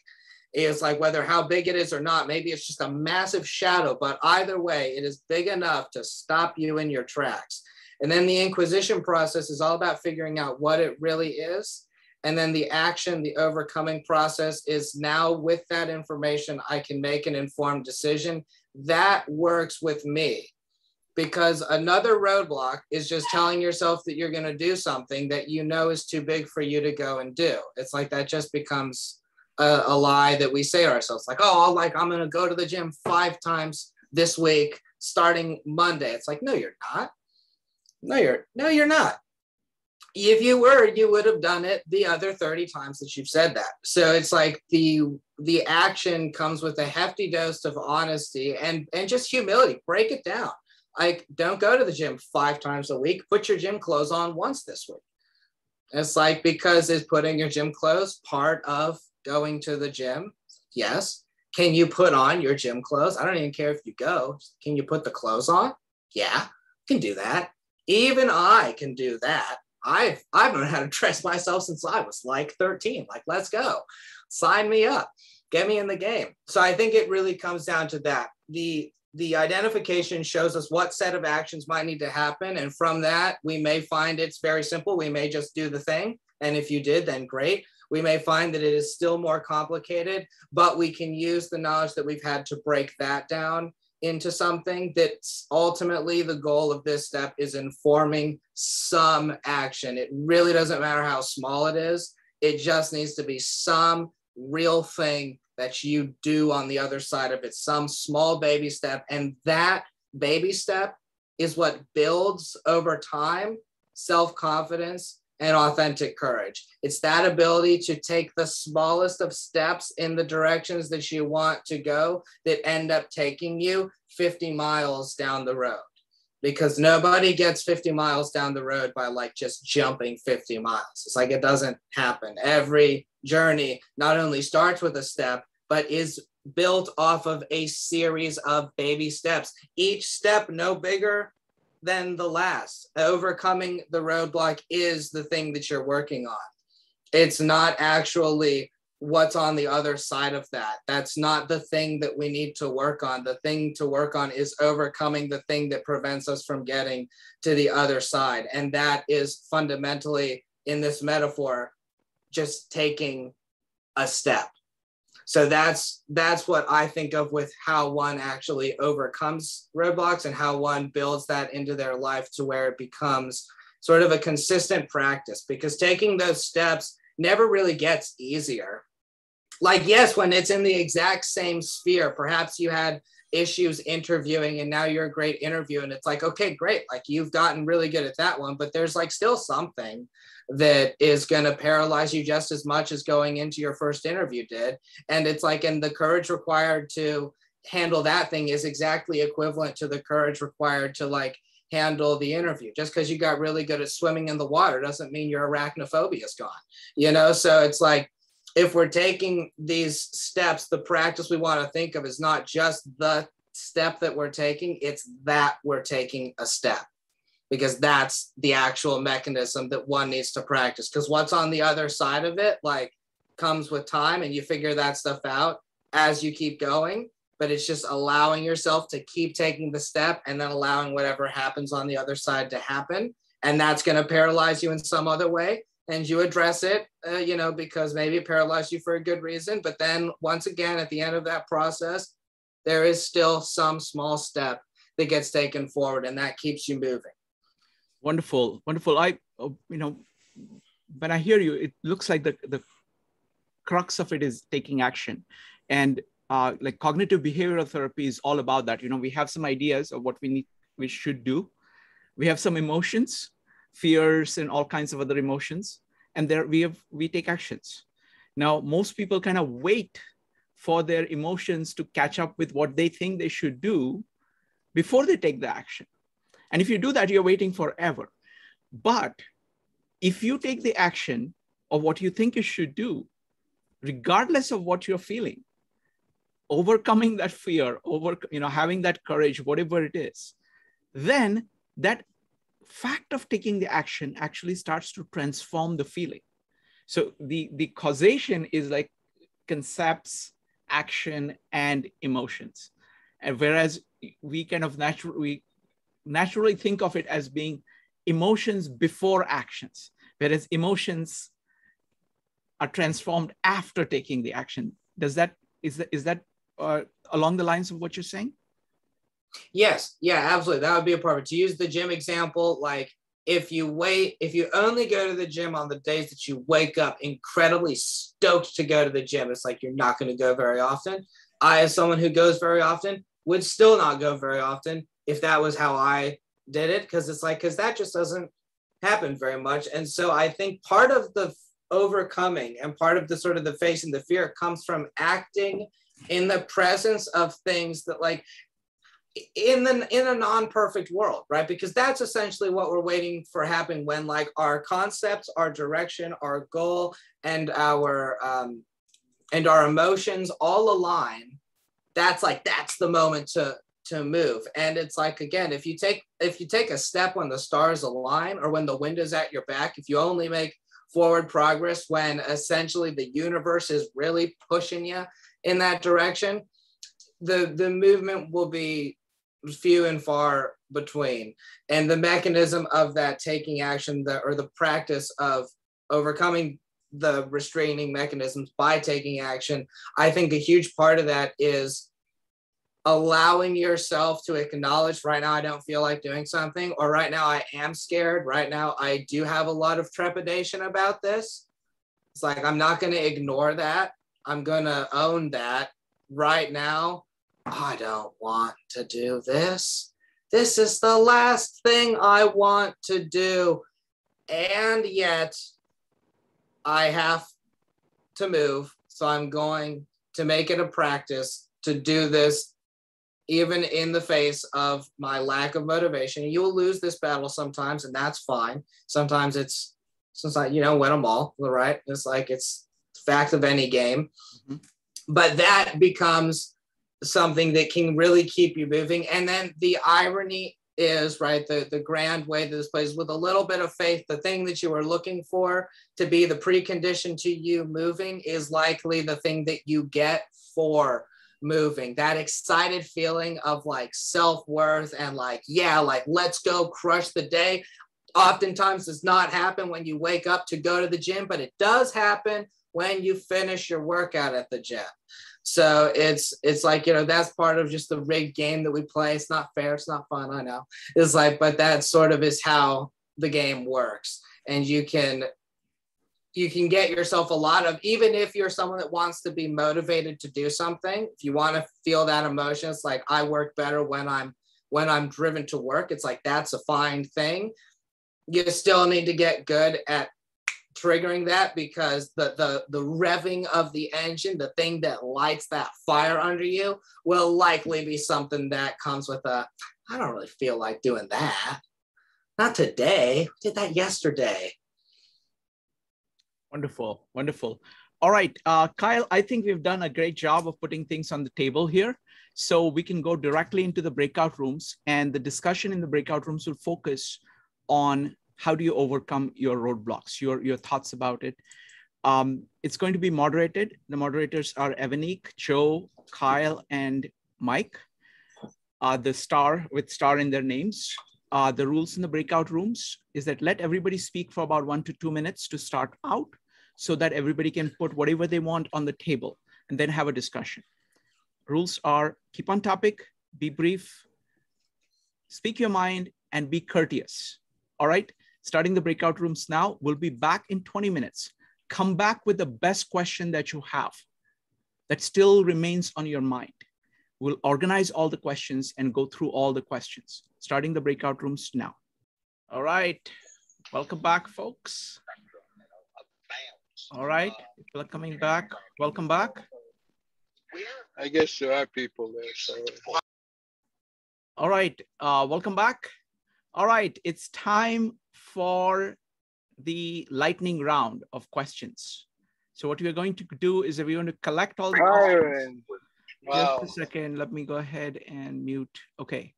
It's like whether how big it is or not, maybe it's just a massive shadow, but either way, it is big enough to stop you in your tracks. And then the inquisition process is all about figuring out what it really is. And then the action, the overcoming process is now with that information, I can make an informed decision. That works with me. Because another roadblock is just telling yourself that you're going to do something that you know is too big for you to go and do. It's like that just becomes a lie that we say to ourselves, like, oh, I'm going to go to the gym 5 times this week starting Monday. It's like, no, you're not. No, you're not. If you were, you would have done it the other 30 times that you've said that. So it's like the action comes with a hefty dose of honesty and just humility. Break it down. Like, don't go to the gym 5 times a week. Put your gym clothes on once this week. It's like, because is putting your gym clothes part of going to the gym? Yes. Can you put on your gym clothes? I don't even care if you go. Can you put the clothes on? Yeah, can do that. Even I can do that. I've known how to dress myself since I was like 13. Like, let's go. Sign me up. Get me in the game. So I think it really comes down to that. The identification shows us what set of actions might need to happen. And from that, we may find it's very simple. We may just do the thing. And if you did, then great. We may find that it is still more complicated, but we can use the knowledge that we've had to break that down into something that's ultimately the goal of this step is informing some action. It really doesn't matter how small it is. It just needs to be some real thing that you do on the other side of it, some small baby step. And that baby step is what builds over time self-confidence and authentic courage. It's that ability to take the smallest of steps in the directions that you want to go that end up taking you 50 miles down the road. Because nobody gets 50 miles down the road by like just jumping 50 miles. It's like it doesn't happen. Every journey not only starts with a step, but is built off of a series of baby steps. Each step no bigger than the last. Overcoming the roadblock is the thing that you're working on. It's not actually what's on the other side of that. That's not the thing that we need to work on. The thing to work on is overcoming the thing that prevents us from getting to the other side. And that is fundamentally, in this metaphor, just taking a step. So that's what I think of with how one actually overcomes roadblocks and how one builds that into their life to where it becomes sort of a consistent practice, because taking those steps never really gets easier. Like, yes, when it's in the exact same sphere, perhaps you had issues interviewing and now you're a great interviewer and it's like, okay, great. Like you've gotten really good at that one, but there's like still something that is going to paralyze you just as much as going into your first interview did. And it's like, and the courage required to handle that thing is exactly equivalent to the courage required to like handle the interview. Just because you got really good at swimming in the water doesn't mean your arachnophobia is gone, you know? So it's like, if we're taking these steps, the practice we want to think of is not just the step that we're taking, it's that we're taking a step, because that's the actual mechanism that one needs to practice. Because what's on the other side of it, like, comes with time, and you figure that stuff out as you keep going. But it's just allowing yourself to keep taking the step and then allowing whatever happens on the other side to happen. And that's going to paralyze you in some other way. And you address it, because maybe it paralyzed you for a good reason. But then once again, at the end of that process, there is still some small step that gets taken forward, and that keeps you moving. Wonderful, wonderful. When I hear you, it looks like the crux of it is taking action. And like cognitive behavioral therapy is all about that. We have some ideas of what we should do. We have some emotions, fears, and all kinds of other emotions. And there we take actions. Now, most people kind of wait for their emotions to catch up with what they think they should do before they take the action. And if you do that, you're waiting forever. But if you take the action of what you think you should do, regardless of what you're feeling, overcoming that fear, having that courage, whatever it is, then that fact of taking the action actually starts to transform the feeling. So the causation is like concepts, action, and emotions. And whereas we kind of naturally think of it as being emotions before actions, whereas emotions are transformed after taking the action. Is that along the lines of what you're saying? Yes, yeah, absolutely. That would be a perfect. To use the gym example, like if you only go to the gym on the days that you wake up incredibly stoked to go to the gym, it's like you're not going to go very often. I, as someone who goes very often, would still not go very often if that was how I did it, because that just doesn't happen very much. And so I think part of the overcoming and part of the sort of the facing the fear comes from acting in the presence of things that, like, in a non-perfect world, right? Because that's essentially what we're waiting for happen when, like, our concepts, our direction, our goal, and our emotions all align. That's the moment to to move. And it's like, again, if you take a step when the stars align or when the wind is at your back, if you only make forward progress when essentially the universe is really pushing you in that direction, the movement will be few and far between. And the mechanism of that taking action, or the practice of overcoming the restraining mechanisms by taking action, I think a huge part of that is allowing yourself to acknowledge, right now I don't feel like doing something, or right now I am scared, right now I do have a lot of trepidation about this. It's like, I'm not going to ignore that. I'm going to own that. Right now, I don't want to do this. This is the last thing I want to do. And yet I have to move. So I'm going to make it a practice to do this, even in the face of my lack of motivation. You will lose this battle sometimes, and that's fine. Sometimes it's you know, win them all, right? It's like, it's fact of any game. Mm-hmm. But that becomes something that can really keep you moving. And then the irony is, right, the grand way that this plays, with a little bit of faith, the thing that you are looking for to be the precondition to you moving is likely the thing that you get for moving. That excited feeling of like self-worth and like, yeah, like, let's go crush the day, oftentimes does not happen when you wake up to go to the gym, but it does happen when you finish your workout at the gym. So it's like, you know, that's part of just the rigged game that we play. It's not fair. It's not fun. I know. It's like, but that sort of is how the game works. And you can get yourself a lot of, even if you're someone that wants to be motivated to do something, if you want to feel that emotion, it's like, I work better when I'm driven to work. It's like, that's a fine thing. You still need to get good at triggering that, because the revving of the engine, the thing that lights that fire under you, will likely be something that comes with I don't really feel like doing that. Not today. I did that yesterday. Wonderful. Wonderful. All right, Kyle, I think we've done a great job of putting things on the table here. So we can go directly into the breakout rooms, and the discussion in the breakout rooms will focus on how do you overcome your roadblocks, your thoughts about it. It's going to be moderated. The moderators are Evanique, Joe, Kyle, and Mike, the star with star in their names. The rules in the breakout rooms is that let everybody speak for about 1 to 2 minutes to start out, so that everybody can put whatever they want on the table and then have a discussion. Rules are keep on topic, be brief, speak your mind, and be courteous. All right, starting the breakout rooms now. We'll be back in 20 minutes. Come back with the best question that you have that still remains on your mind. We'll organize all the questions and go through all the questions, starting the breakout rooms now. All right, welcome back, folks. All right, people are coming back. Welcome back. I guess there are people there. So. All right, welcome back. All right, it's time for the lightning round of questions. So what we're going to do is we're going to collect all the questions. Wow. Just a second, let me go ahead and mute. Okay.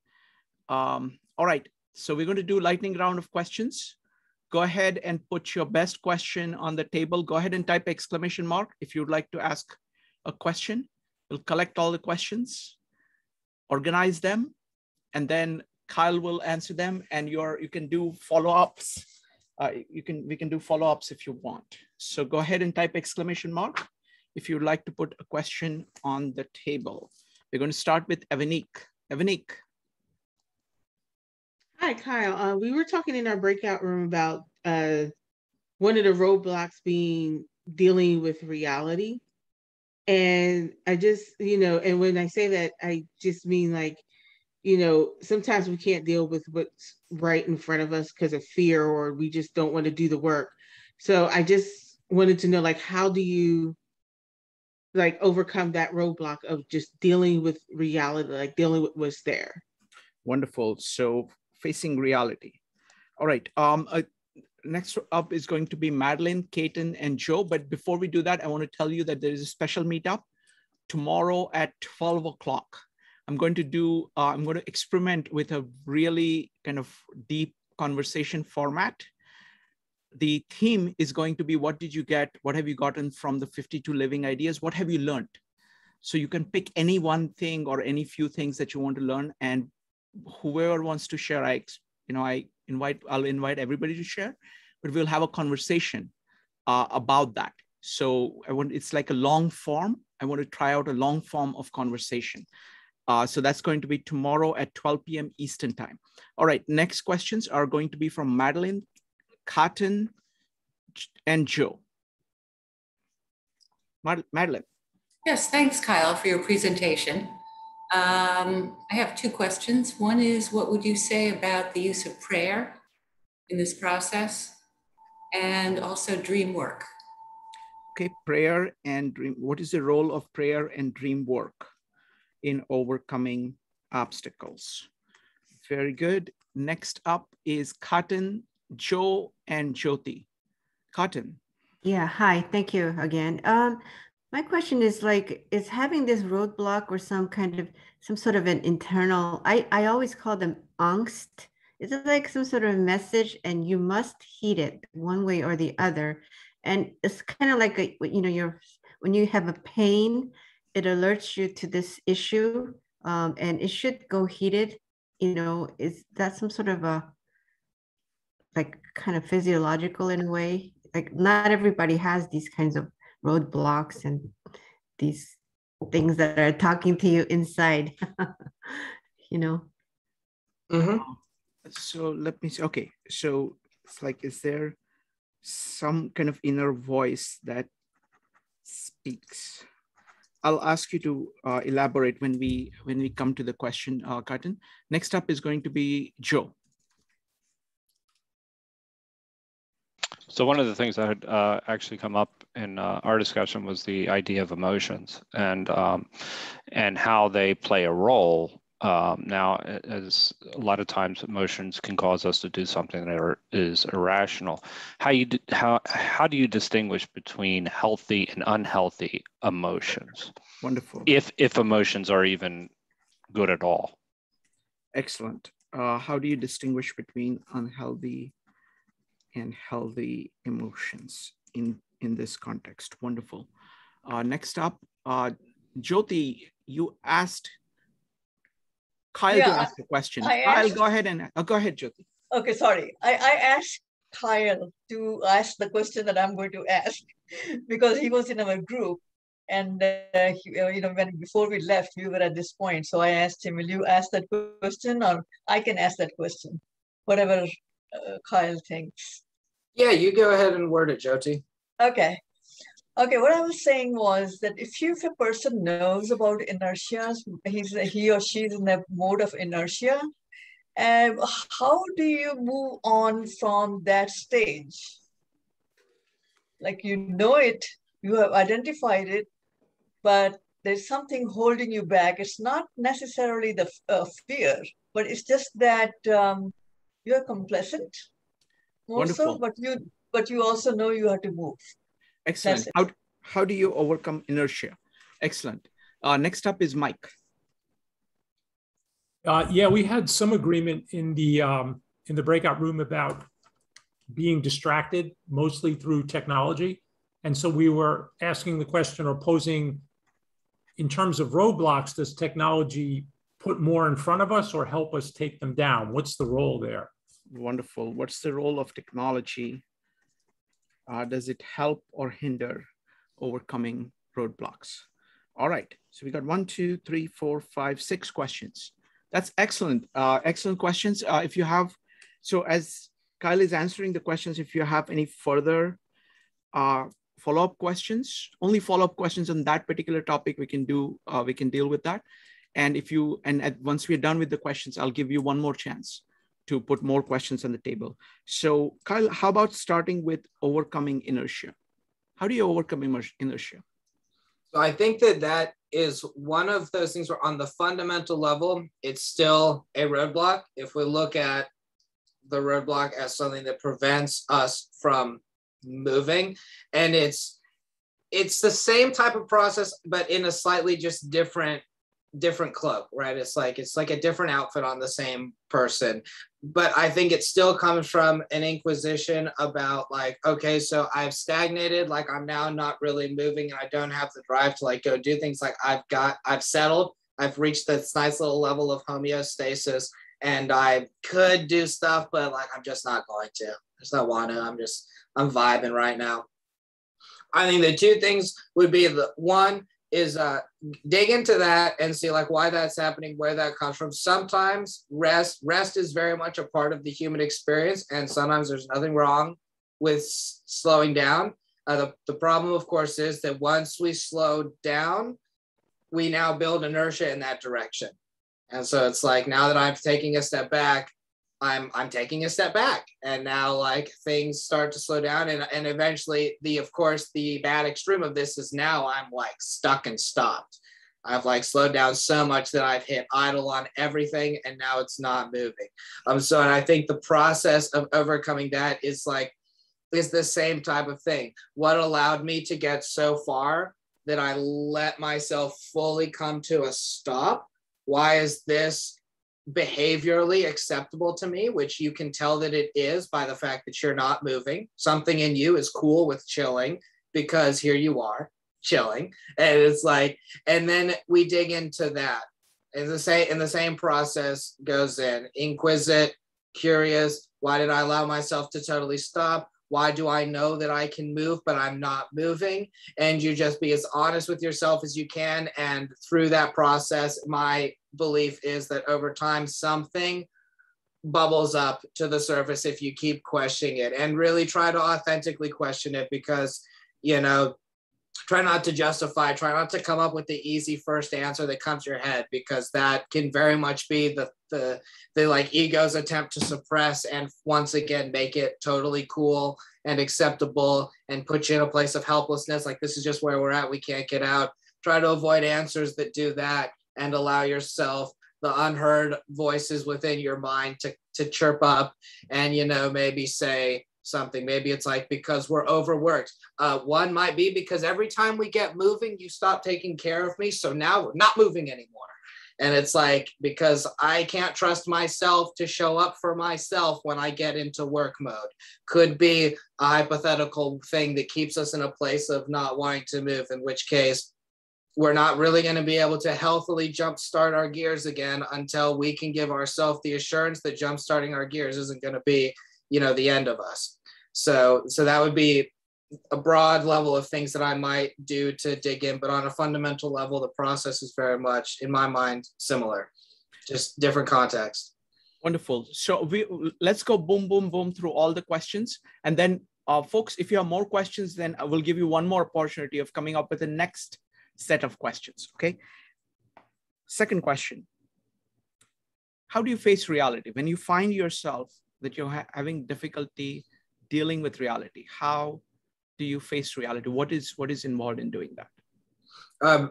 All right, so we're going to do lightning round of questions. Go ahead and put your best question on the table. Go ahead and type exclamation mark if you'd like to ask a question. We'll collect all the questions, organize them, and then Kyle will answer them, and you can do follow-ups. We can do follow-ups if you want. So go ahead and type exclamation mark if you'd like to put a question on the table. We're going to start with Evanique. Evanique. Hi, Kyle. We were talking in our breakout room about one of the roadblocks being dealing with reality. And I just, and when I say that, I just mean like, sometimes we can't deal with what's right in front of us because of fear, or we just don't want to do the work. So I just wanted to know, like, how do you overcome that roadblock of just dealing with reality, like dealing with what's there? Wonderful. So facing reality. All right. Next up is going to be Madeline, Kaiten, and Joe. But before we do that, I want to tell you that there is a special meetup tomorrow at 12 o'clock. I'm going to experiment with a really kind of deep conversation format. The theme is going to be, what did you get? What have you gotten from the 52 living ideas? What have you learned? So you can pick any one thing or any few things that you want to learn, and whoever wants to share, I'll invite everybody to share, but we'll have a conversation about that. So it's like a long form. I want to try out a long form of conversation. So that's going to be tomorrow at 12 p.m. Eastern time. All right, next questions are going to be from Madeline, Cotton, and Joe. Madeline. Yes, thanks, Kyle, for your presentation. I have two questions. One is, what would you say about the use of prayer in this process? And also dream work. Okay, prayer and dream. What is the role of prayer and dream work in overcoming obstacles? Very good. Next up is Cotton, Joe, and Jyoti. Cotton. Yeah, hi, thank you again. My question is is having this roadblock or some sort of an internal, I always call them angst. Is it like some sort of message and you must heed it one way or the other? And it's kind of like, when you have a pain, it alerts you to this issue, and it should go heated. Is that some sort of a, kind of physiological in a way? Like, not everybody has these kinds of roadblocks and these things that are talking to you inside, Mm-hmm. So let me see. Okay, so it's like, is there some kind of inner voice that speaks? I'll ask you to elaborate when we come to the question, Cotton. Next up is going to be Joe. So one of the things that had actually come up in our discussion was the idea of emotions and how they play a role. Now, as a lot of times emotions can cause us to do something that is irrational. How do you distinguish between healthy and unhealthy emotions? Wonderful. If emotions are even good at all. Excellent. How do you distinguish between unhealthy and healthy emotions in this context? Wonderful. Next up, Jyoti, you asked Kyle to ask a question. Kyle, go ahead, Jyoti. Okay, sorry. I asked Kyle to ask the question that I'm going to ask because he was in our group, and before we left, we were at this point. So I asked him, "Will you ask that question, or I can ask that question, whatever Kyle thinks." Yeah, you go ahead and word it, Jyoti. Okay. What I was saying was that if a person knows about inertia, he or she is in a mode of inertia, how do you move on from that stage? Like, you know it, you have identified it, but there's something holding you back. It's not necessarily the fear, but it's just that you're complacent more. Wonderful. So, but you also know you have to move. Excellent. How do you overcome inertia? Excellent. Next up is Mike. Yeah, we had some agreement in the breakout room about being distracted, mostly through technology. And so we were asking the question, or posing, in terms of roadblocks, does technology put more in front of us or help us take them down? What's the role there? Wonderful. What's the role of technology? Does it help or hinder overcoming roadblocks? All right. So we got 1, 2, 3, 4, 5, 6 questions. That's excellent. Excellent questions. If you have, so as Kyle is answering the questions, if you have any further follow-up questions, only follow-up questions on that particular topic, we can deal with that. And once we're done with the questions, I'll give you one more chance to put more questions on the table. So Kyle, how about starting with overcoming inertia? How do you overcome inertia? So I think that is one of those things where on the fundamental level, it's still a roadblock. If we look at the roadblock as something that prevents us from moving, and it's the same type of process, but in a slightly just different different cloak, right? It's like a different outfit on the same person. But I think it still comes from an inquisition about like, okay, so I've stagnated, like I'm now not really moving and I don't have the drive to like go do things. Like I've settled, I've reached this nice little level of homeostasis and I could do stuff, but like I'm just not going to. I just don't want to. I'm vibing right now. I think the two things would be the one is dig into that and see like why that's happening, where that comes from. Sometimes rest is very much a part of the human experience, and sometimes there's nothing wrong with slowing down. The problem, of course, is that once we slow down, we now build inertia in that direction. And so it's like, now that I'm taking a step back, I'm taking a step back, and now like things start to slow down, and eventually of course the bad extreme of this is now I'm like stuck and stopped. I've like slowed down so much that I've hit idle on everything and now it's not moving. So and I think the process of overcoming that is the same type of thing. What allowed me to get so far that I let myself fully come to a stop? Why is this behaviorally acceptable to me? Which you can tell that it is by the fact that you're not moving. Something in you is cool with chilling because here you are chilling. And it's like, and then we dig into that. And the same process goes in inquisitive, curious. Why did I allow myself to totally stop? Why do I know that I can move, but I'm not moving? And you just be as honest with yourself as you can. And through that process, my belief is that over time, something bubbles up to the surface if you keep questioning it, and really try to authentically question it, because, you know, try not to justify, try not to come up with the easy first answer that comes to your head, because that can very much be the like ego's attempt to suppress and once again make it totally cool and acceptable and put you in a place of helplessness. Like, this is just where we're at, we can't get out. Try to avoid answers that do that, and allow yourself the unheard voices within your mind to chirp up and, you know, maybe say something. Maybe it's like, because we're overworked. One might be because every time we get moving, you stop taking care of me. So now we're not moving anymore. And it's like, because I can't trust myself to show up for myself when I get into work mode. Could be a hypothetical thing that keeps us in a place of not wanting to move, in which case we're not really going to be able to healthily jumpstart our gears again until we can give ourselves the assurance that jumpstarting our gears isn't going to be, you know, the end of us. So that would be a broad level of things that I might do to dig in, but on a fundamental level, the process is very much, in my mind, similar, just different context. Wonderful. So let's go boom, boom, boom through all the questions. And then folks, if you have more questions, then I will give you one more opportunity of coming up with the next set of questions, okay? Second question. How do you face reality? When you find yourself that you're having difficulty dealing with reality, how do you face reality? What is involved in doing that?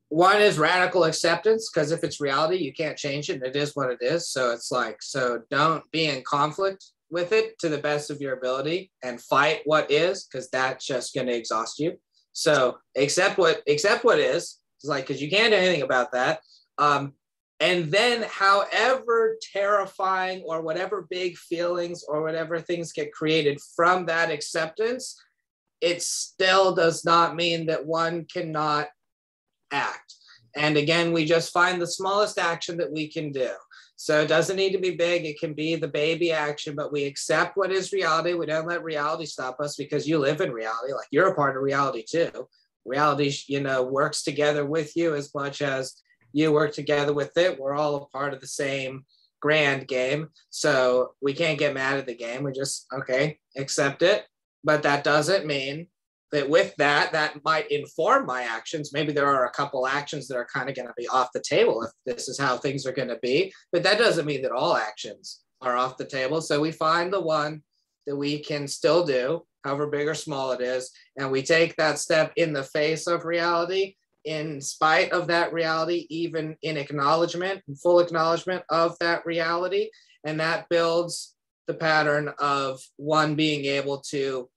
One is radical acceptance, because if it's reality, you can't change it. It is what it is. So it's like, so don't be in conflict with it to the best of your ability and fight what is, because that's just going to exhaust you. So accept what is. It's like, because you can't do anything about that. And then however terrifying or whatever big feelings or whatever things get created from that acceptance, it still does not mean that one cannot act. And again, we just find the smallest action that we can do. So it doesn't need to be big. It can be the baby action, but we accept what is reality. We don't let reality stop us, because you live in reality. Like, you're a part of reality too. Reality, you know, works together with you as much as you work together with it. We're all a part of the same grand game. So we can't get mad at the game. We just, okay, accept it. But that doesn't mean that with that might inform my actions. Maybe there are a couple actions that are kind of going to be off the table if this is how things are going to be. But that doesn't mean that all actions are off the table. So we find the one that we can still do, however big or small it is, and we take that step in the face of reality, in spite of that reality, even in acknowledgement, in full acknowledgement of that reality. And that builds the pattern of one being able to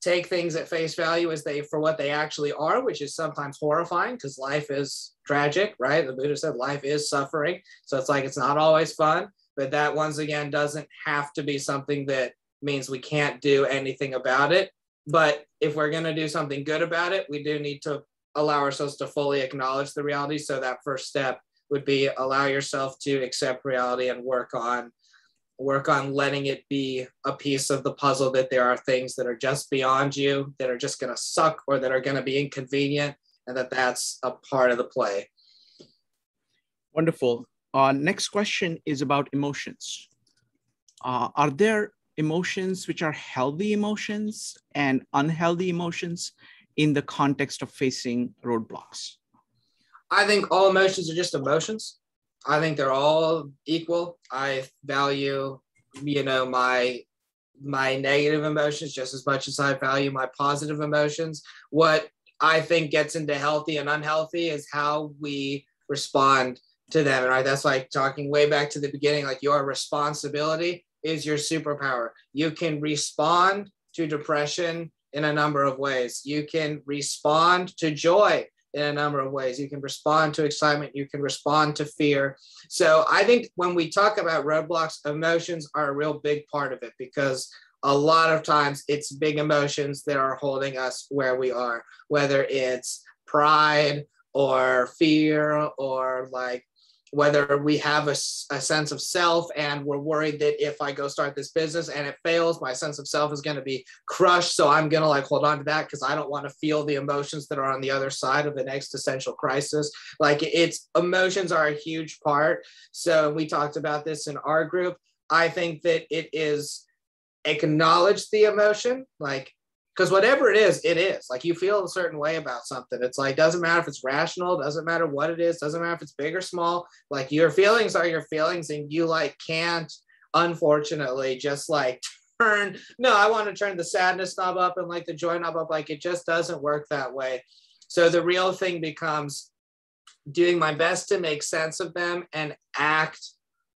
take things at face value as for what they actually are, which is sometimes horrifying, because life is tragic, right? The Buddha said life is suffering. So it's like, it's not always fun, but that once again doesn't have to be something that means we can't do anything about it. But if we're going to do something good about it, we do need to allow ourselves to fully acknowledge the reality. So that first step would be allow yourself to accept reality and work on letting it be a piece of the puzzle, that there are things that are just beyond you, that are just going to suck or that are going to be inconvenient, and that's a part of the play. Wonderful. Next question is about emotions. Are there emotions which are healthy emotions and unhealthy emotions in the context of facing roadblocks? I think all emotions are just emotions. I think they're all equal. I value, my negative emotions just as much as I value my positive emotions. What I think gets into healthy and unhealthy is how we respond to them. Right? That's like talking way back to the beginning, like your responsibility is your superpower. You can respond to depression in a number of ways. You can respond to joy in a number of ways. You can respond to excitement. You can respond to fear. So I think when we talk about roadblocks, emotions are a real big part of it, because a lot of times it's big emotions that are holding us where we are, whether it's pride or fear, or like whether we have a sense of self and we're worried that if I go start this business and it fails, my sense of self is going to be crushed. So I'm going to like hold on to that because I don't want to feel the emotions that are on the other side of an existential crisis. Like emotions are a huge part. So we talked about this in our group. I think that it is acknowledge the emotion, like, because whatever it is, like you feel a certain way about something. It's like, doesn't matter if it's rational, doesn't matter what it is, doesn't matter if it's big or small, like your feelings are your feelings, and you like can't, unfortunately, just like I want to turn the sadness knob up and like the joy knob up. Like it just doesn't work that way. So the real thing becomes doing my best to make sense of them and act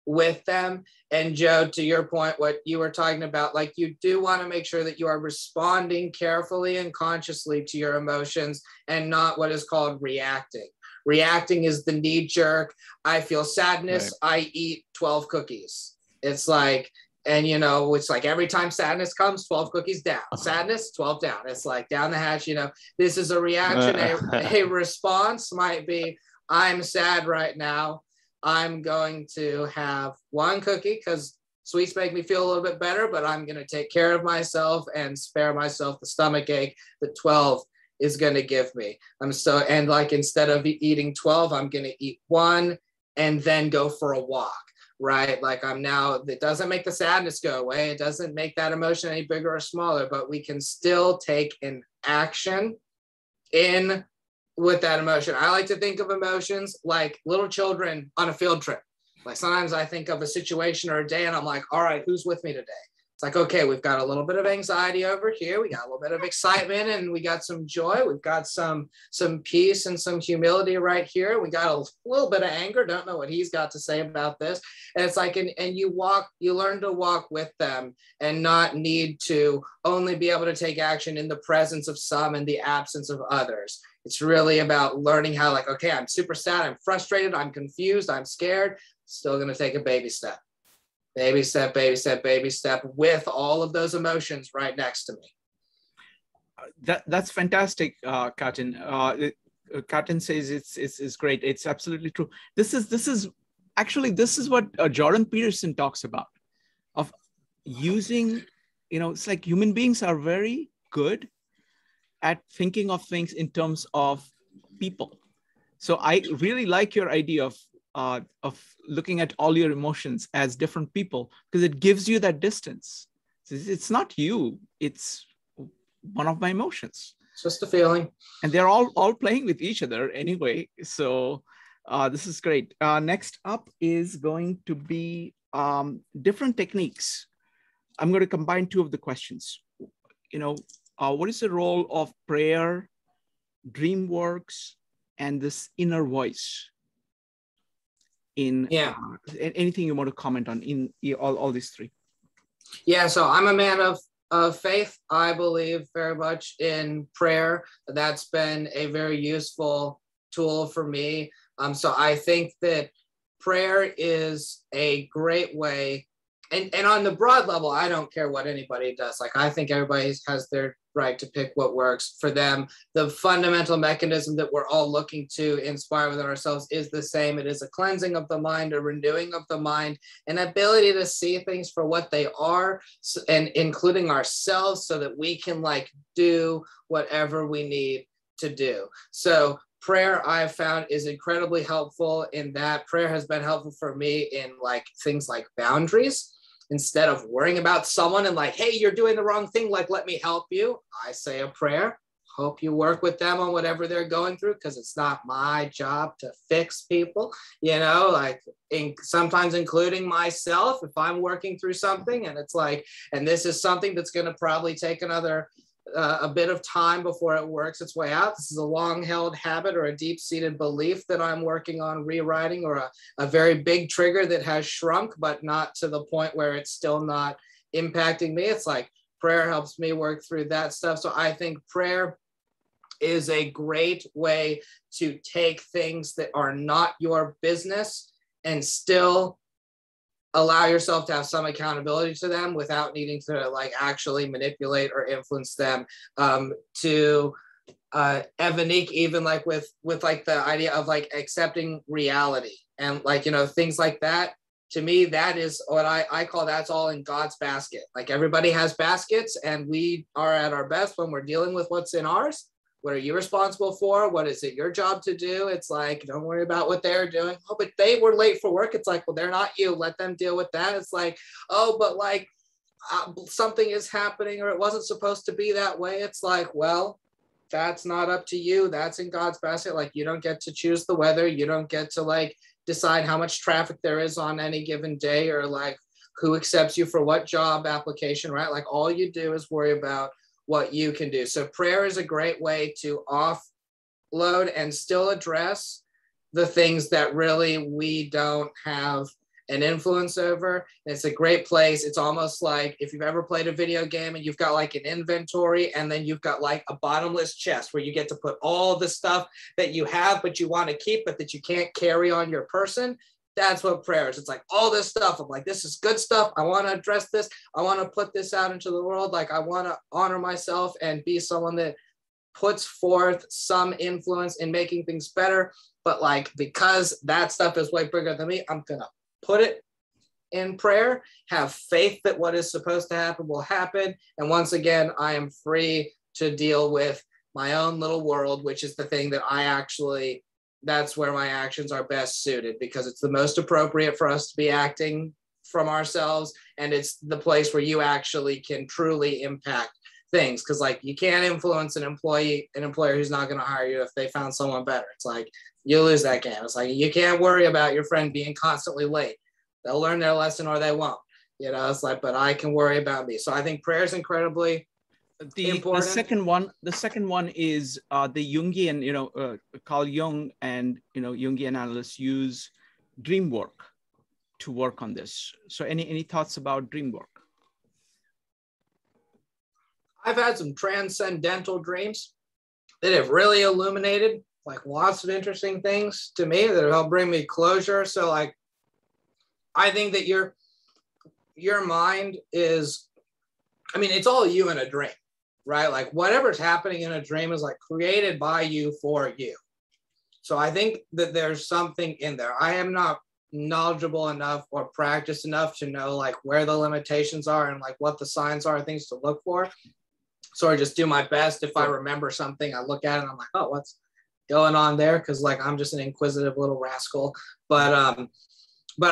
with them. And Joe, to your point, what you were talking about, like you do want to make sure that you are responding carefully and consciously to your emotions and not what is called reacting. Reacting is the knee jerk. I feel sadness. Right. I eat 12 cookies. It's like, and it's like every time sadness comes, 12 cookies down. Sadness, 12 down. It's like down the hatch, this is a reaction. A response might be, I'm sad right now. I'm going to have one cookie because sweets make me feel a little bit better, but I'm going to take care of myself and spare myself the stomach ache that 12 is going to give me. And like, instead of eating 12, I'm going to eat one and then go for a walk, right? Like it doesn't make the sadness go away. It doesn't make that emotion any bigger or smaller, but we can still take an action with that emotion. I like to think of emotions like little children on a field trip. Like sometimes I think of a situation or a day and I'm like, all right, who's with me today? It's like, okay, we've got a little bit of anxiety over here. We got a little bit of excitement and we got some joy. We've got some peace and some humility right here. We got a little bit of anger. Don't know what he's got to say about this. And it's like, and you learn to walk with them and not need to only be able to take action in the presence of some and the absence of others. It's really about learning how, like, okay, I'm super sad, I'm frustrated, I'm confused, I'm scared, still going to take a baby step. Baby step, baby step, baby step with all of those emotions right next to me. That's fantastic, Katin. Katin says it's great. It's absolutely true. This is what Jordan Peterson talks about, of using, it's like human beings are very good at thinking of things in terms of people. So I really like your idea of looking at all your emotions as different people, because it gives you that distance. It's not you, it's one of my emotions. It's just a feeling. And they're all playing with each other anyway. So this is great. Next up is going to be different techniques. I'm going to combine two of the questions. What is the role of prayer, Dreamworks, and this inner voice in anything you want to comment on in all these three? Yeah, so I'm a man of faith. I believe very much in prayer. That's been a very useful tool for me. So I think that prayer is a great way. And on the broad level, I don't care what anybody does. Like, I think everybody has their right to pick what works for them. The fundamental mechanism that we're all looking to inspire within ourselves is the same. It is a cleansing of the mind, a renewing of the mind, an ability to see things for what they are, and including ourselves, so that we can like do whatever we need to do. So prayer, I've found, is incredibly helpful in that. Prayer has been helpful for me in like things like boundaries. Instead of worrying about someone and like, hey, you're doing the wrong thing, like, let me help you, I say a prayer. Hope you work with them on whatever they're going through, because it's not my job to fix people, you know, like sometimes including myself if I'm working through something and it's like, and this is something that's going to probably take another a bit of time before it works its way out. This is a long-held habit or a deep-seated belief that I'm working on rewriting, or a very big trigger that has shrunk, but not to the point where it's still not impacting me. It's like prayer helps me work through that stuff. So I think prayer is a great way to take things that are not your business and still allow yourself to have some accountability to them without needing to like actually manipulate or influence them. To Evanique, even like with like the idea of like accepting reality and like, you know, things like that. To me, that is what I call, that's all in God's basket. Like, everybody has baskets, and we are at our best when we're dealing with what's in ours. What are you responsible for? What is it your job to do? It's like, don't worry about what they're doing. Oh, but they were late for work. It's like, well, they're not you. Let them deal with that. It's like, oh, but like something is happening, or it wasn't supposed to be that way. It's like, well, that's not up to you. That's in God's basket. Like, you don't get to choose the weather. You don't get to like decide how much traffic there is on any given day, or like who accepts you for what job application, right? Like, all you do is worry about what you can do. So prayer is a great way to offload and still address the things that really we don't have an influence over. And it's a great place. It's almost like if you've ever played a video game and you've got like an inventory, and then you've got like a bottomless chest where you get to put all the stuff that you have, but you want to keep, but that you can't carry on your person. That's what prayer is. It's like all this stuff. I'm like, this is good stuff. I want to address this. I want to put this out into the world. Like, I want to honor myself and be someone that puts forth some influence in making things better. But like, because that stuff is way bigger than me, I'm going to put it in prayer, have faith that what is supposed to happen will happen. And once again, I am free to deal with my own little world, which is the thing that I actually, that's where my actions are best suited, because it's the most appropriate for us to be acting from ourselves. And it's the place where you actually can truly impact things. Cause like, you can't influence an employer who's not going to hire you if they found someone better. It's like, you lose that game. It's like, you can't worry about your friend being constantly late. They'll learn their lesson or they won't, you know. It's like, but I can worry about me. So I think prayer is incredibly important. The second one is the Jungian, you know, Carl Jung and, you know, Jungian analysts use Dreamwork to work on this. So any thoughts about Dreamwork? I've had some transcendental dreams that have really illuminated like lots of interesting things to me that have helped bring me closure. So like, I think that your mind is, I mean, it's all you in a dream, right? Like, whatever's happening in a dream is like created by you for you. So I think that there's something in there. I am not knowledgeable enough or practiced enough to know like where the limitations are and like what the signs are, things to look for. So I just do my best. If I remember something, I look at it and I'm like, oh, what's going on there? Because like, I'm just an inquisitive little rascal. But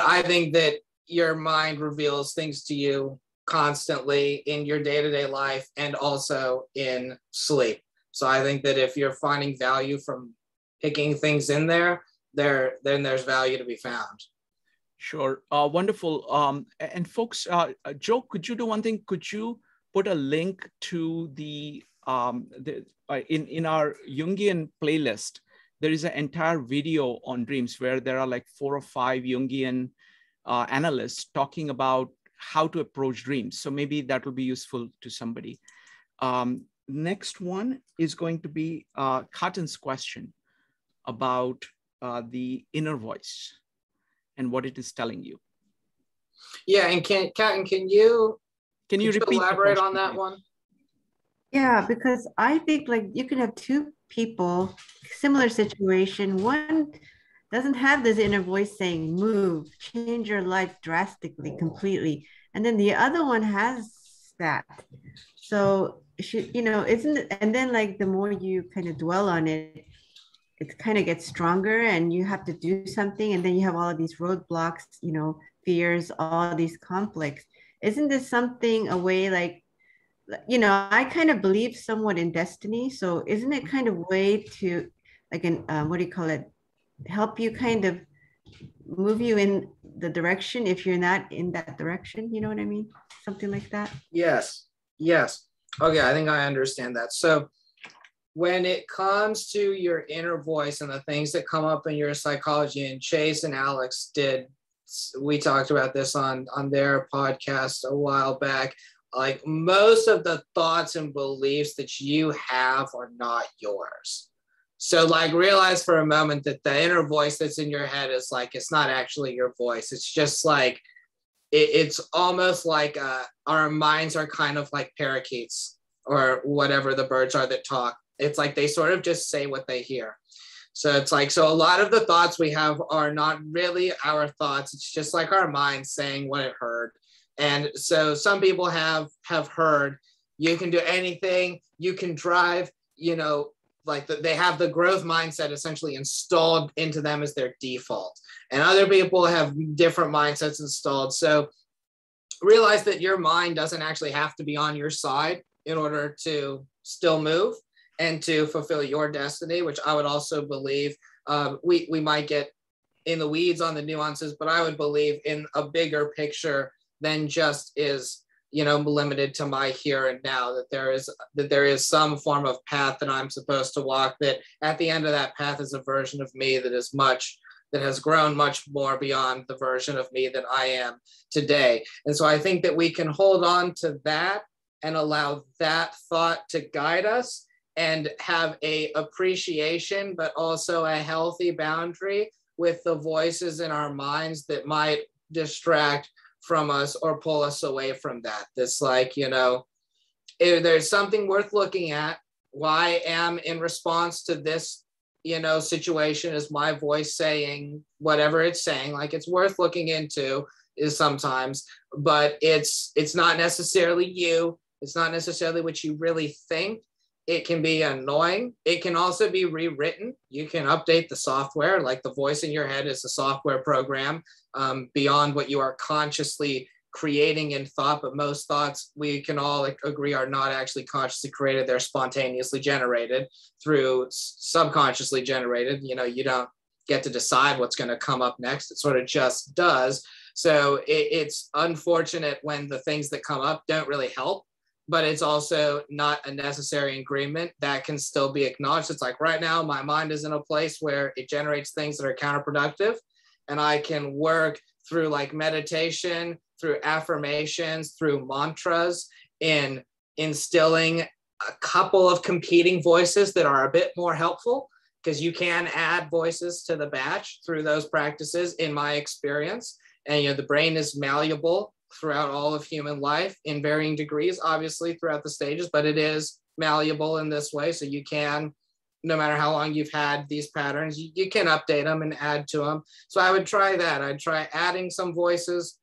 I think that your mind reveals things to you constantly in your day-to-day life and also in sleep. So I think that if you're finding value from picking things in there, then there's value to be found. Sure. Wonderful. And folks, Joe, could you do one thing? Could you put a link to in our Jungian playlist? There is an entire video on dreams where there are like 4 or 5 Jungian analysts talking about how to approach dreams. So maybe that will be useful to somebody. Next one is going to be Cotton's question. about the inner voice and what it is telling you. Yeah, and Catton, can you repeat elaborate on that one? Yeah, because I think like you can have two people, similar situation. One doesn't have this inner voice saying, move, change your life drastically, completely. And then the other one has that. So, isn't it? And then like the more you kind of dwell on it, it kind of gets stronger and you have to do something. And then you have all of these roadblocks, fears, all these conflicts. Isn't this something a way like, I kind of believe somewhat in destiny. So isn't it kind of way to like what do you call it? Help you kind of move you in the direction if you're not in that direction. You know what I mean? Something like that. Yes. Okay, I think I understand that. So when it comes to your inner voice and the things that come up in your psychology, and Chase and Alex we talked about this on their podcast a while back. Like most of the thoughts and beliefs that you have are not yours. So like realize for a moment that the inner voice that's in your head is like, it's not actually your voice. It's just like, it's almost like our minds are kind of like parakeets or whatever the birds are that talk. It's like they sort of just say what they hear. So it's like, so a lot of the thoughts we have are not really our thoughts. It's just like our mind saying what it heard. And so some people have heard, you can do anything, you can drive, like they have the growth mindset essentially installed into them as their default. And other people have different mindsets installed. So realize that your mind doesn't actually have to be on your side in order to still move and to fulfill your destiny, which I would also believe we might get in the weeds on the nuances, but I would believe in a bigger picture than just is, limited to my here and now, that there is some form of path that I'm supposed to walk, that at the end of that path is a version of me that has grown much more beyond the version of me that I am today. And so I think that we can hold on to that and allow that thought to guide us and have a appreciation, but also a healthy boundary with the voices in our minds that might distract from us or pull us away from that. This like, if there's something worth looking at, why am in response to this, situation, is my voice saying whatever it's saying, like it's worth looking into is sometimes, but it's not necessarily you. It's not necessarily what you really think. It can be annoying. It can also be rewritten. You can update the software, like the voice in your head is a software program beyond what you are consciously creating in thought. But most thoughts, we can all agree, are not actually consciously created. They're spontaneously generated through subconsciously generated. You don't get to decide what's going to come up next. It sort of just does. So it's unfortunate when the things that come up don't really help, but it's also not a necessary ingredient that can still be acknowledged. It's like right now, my mind is in a place where it generates things that are counterproductive, and I can work through like meditation, through affirmations, through mantras, in instilling a couple of competing voices that are a bit more helpful, because you can add voices to the batch through those practices, in my experience. And the brain is malleable throughout all of human life in varying degrees, obviously throughout the stages, but it is malleable in this way. So you can, no matter how long you've had these patterns, you can update them and add to them. So I would try that. I'd try adding some voices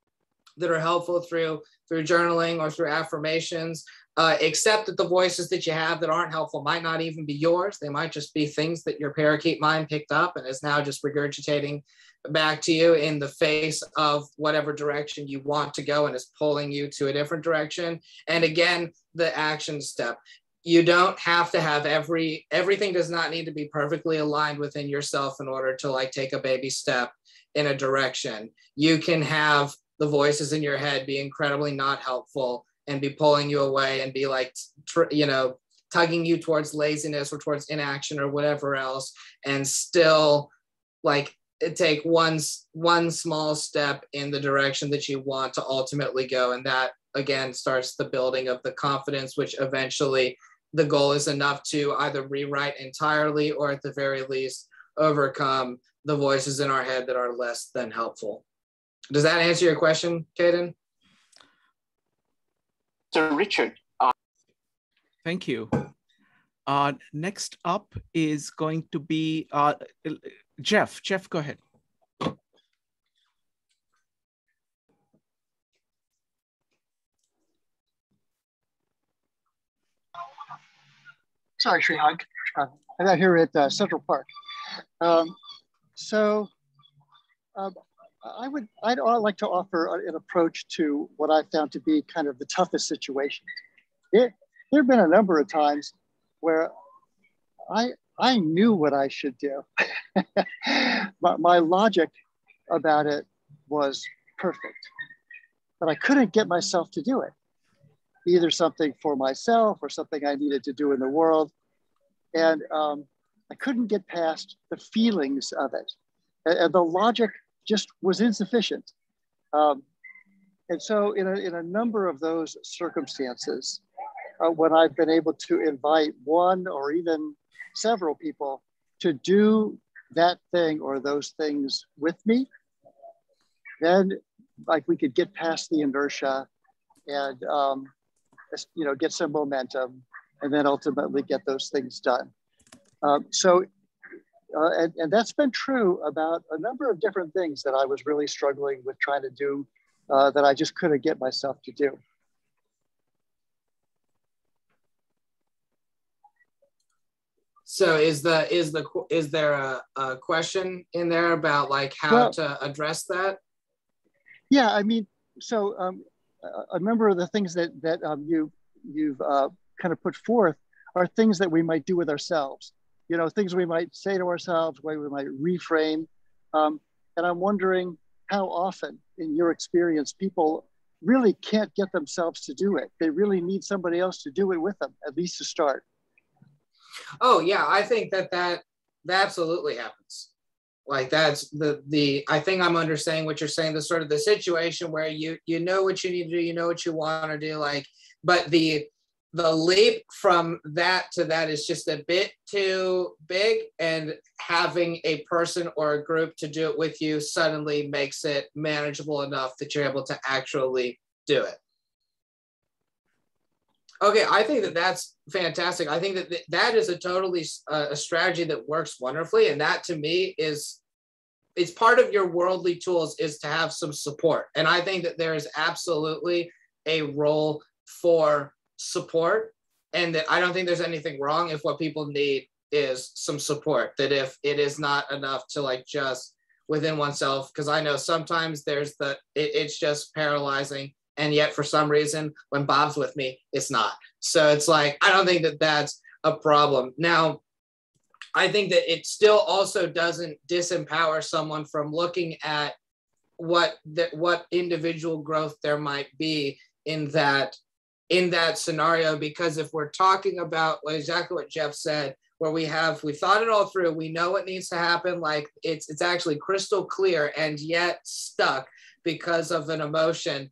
that are helpful through journaling or through affirmations. Accept that the voices that you have that aren't helpful might not even be yours. They might just be things that your parakeet mind picked up and is now just regurgitating back to you in the face of whatever direction you want to go, and is pulling you to a different direction. And again, the action step. You don't have to have everything does not need to be perfectly aligned within yourself in order to like take a baby step in a direction. You can have the voices in your head be incredibly not helpful and be pulling you away and be like, tugging you towards laziness or towards inaction or whatever else, and still like take one small step in the direction that you want to ultimately go. And that again starts the building of the confidence, which eventually the goal is enough to either rewrite entirely or at the very least overcome the voices in our head that are less than helpful. Does that answer your question, Caden? So Richard. Thank you. Next up is going to be Jeff. Jeff, go ahead. Sorry, Srihag. I'm out here at Central Park. I'd like to offer an approach to what I found to be kind of the toughest situation. There have been a number of times where I knew what I should do. My logic about it was perfect, but I couldn't get myself to do it. Either something for myself or something I needed to do in the world. And I couldn't get past the feelings of it. And the logic just was insufficient. And so in a number of those circumstances, when I've been able to invite one or even several people to do that thing or those things with me, then like we could get past the inertia and get some momentum, and then ultimately get those things done. And that's been true about a number of different things that I was really struggling with trying to do that I just couldn't get myself to do. So is there a question in there about like how to address that? Yeah, I mean, so a number of the things that you've kind of put forth are things that we might do with ourselves. Things we might say to ourselves, way we might reframe. And I'm wondering how often, in your experience, people really can't get themselves to do it. They really need somebody else to do it with them, at least to start. Oh yeah, I think that absolutely happens. Like that's I think I'm understanding what you're saying, the sort of the situation where you know what you need to do, you know what you want to do, like, but the leap from that to that is just a bit too big, and having a person or a group to do it with you suddenly makes it manageable enough that you're able to actually do it. Okay, I think that's fantastic. I think that is a totally a strategy that works wonderfully, and that to me it's part of your worldly tools is to have some support. And I think that there is absolutely a role for support, and that I don't think there's anything wrong if what people need is some support, that if it is not enough to like just within oneself, because I know sometimes there's it's just paralyzing, and yet for some reason when Bob's with me it's not. So it's like I don't think that that's a problem. Now I think that it still also doesn't disempower someone from looking at what individual growth there might be in that scenario, because if we're talking about exactly what Jeff said, where we thought it all through, we know what needs to happen, like it's actually crystal clear, and yet stuck because of an emotion,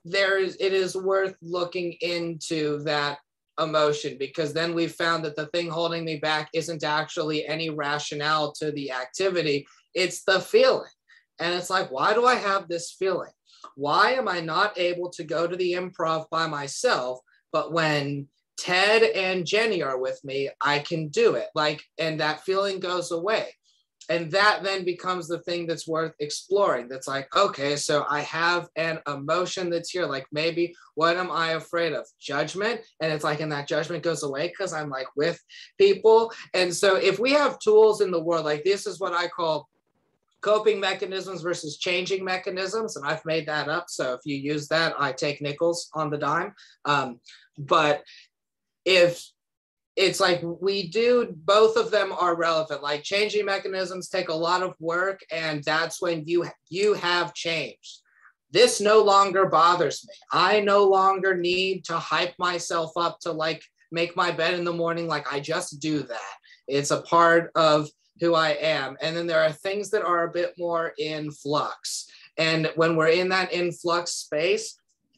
it is worth looking into that emotion, because then we found that the thing holding me back isn't actually any rationale to the activity, it's the feeling. And it's like, why do I have this feeling? Why am I not able to go to the improv by myself, but when Ted and Jenny are with me, I can do it, like, and that feeling goes away. And that then becomes the thing that's worth exploring. That's like, okay, so I have an emotion that's here. Like maybe what am I afraid of? Judgment. And it's like, and that judgment goes away because I'm like with people. And so if we have tools in the world, like this is what I call coping mechanisms versus changing mechanisms. And I've made that up. So if you use that, I take nickels on the dime. But if it's like we do, both of them are relevant. Like changing mechanisms take a lot of work, and that's when you have changed. This no longer bothers me. I no longer need to hype myself up to like make my bed in the morning. Like I just do that. It's a part of who I am. And then there are things that are a bit more in flux. And when we're in that influx space,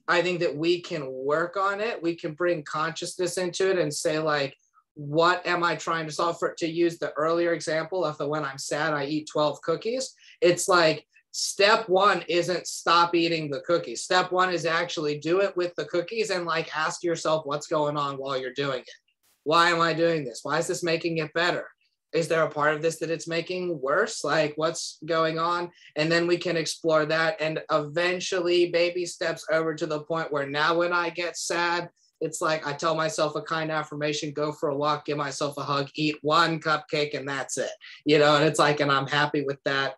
I think that we can work on it. We can bring consciousness into it and say like, what am I trying to solve for? To use the earlier example of the when I'm sad, I eat 12 cookies. It's like step one isn't stop eating the cookies. Step one is actually do it with the cookies and like ask yourself what's going on while you're doing it. Why am I doing this? Why is this making it better? Is there a part of this that it's making worse? Like what's going on? And then we can explore that and eventually baby steps over to the point where now when I get sad, it's like I tell myself a kind affirmation, go for a walk, give myself a hug, eat one cupcake, and that's it. You know, and it's like, and I'm happy with that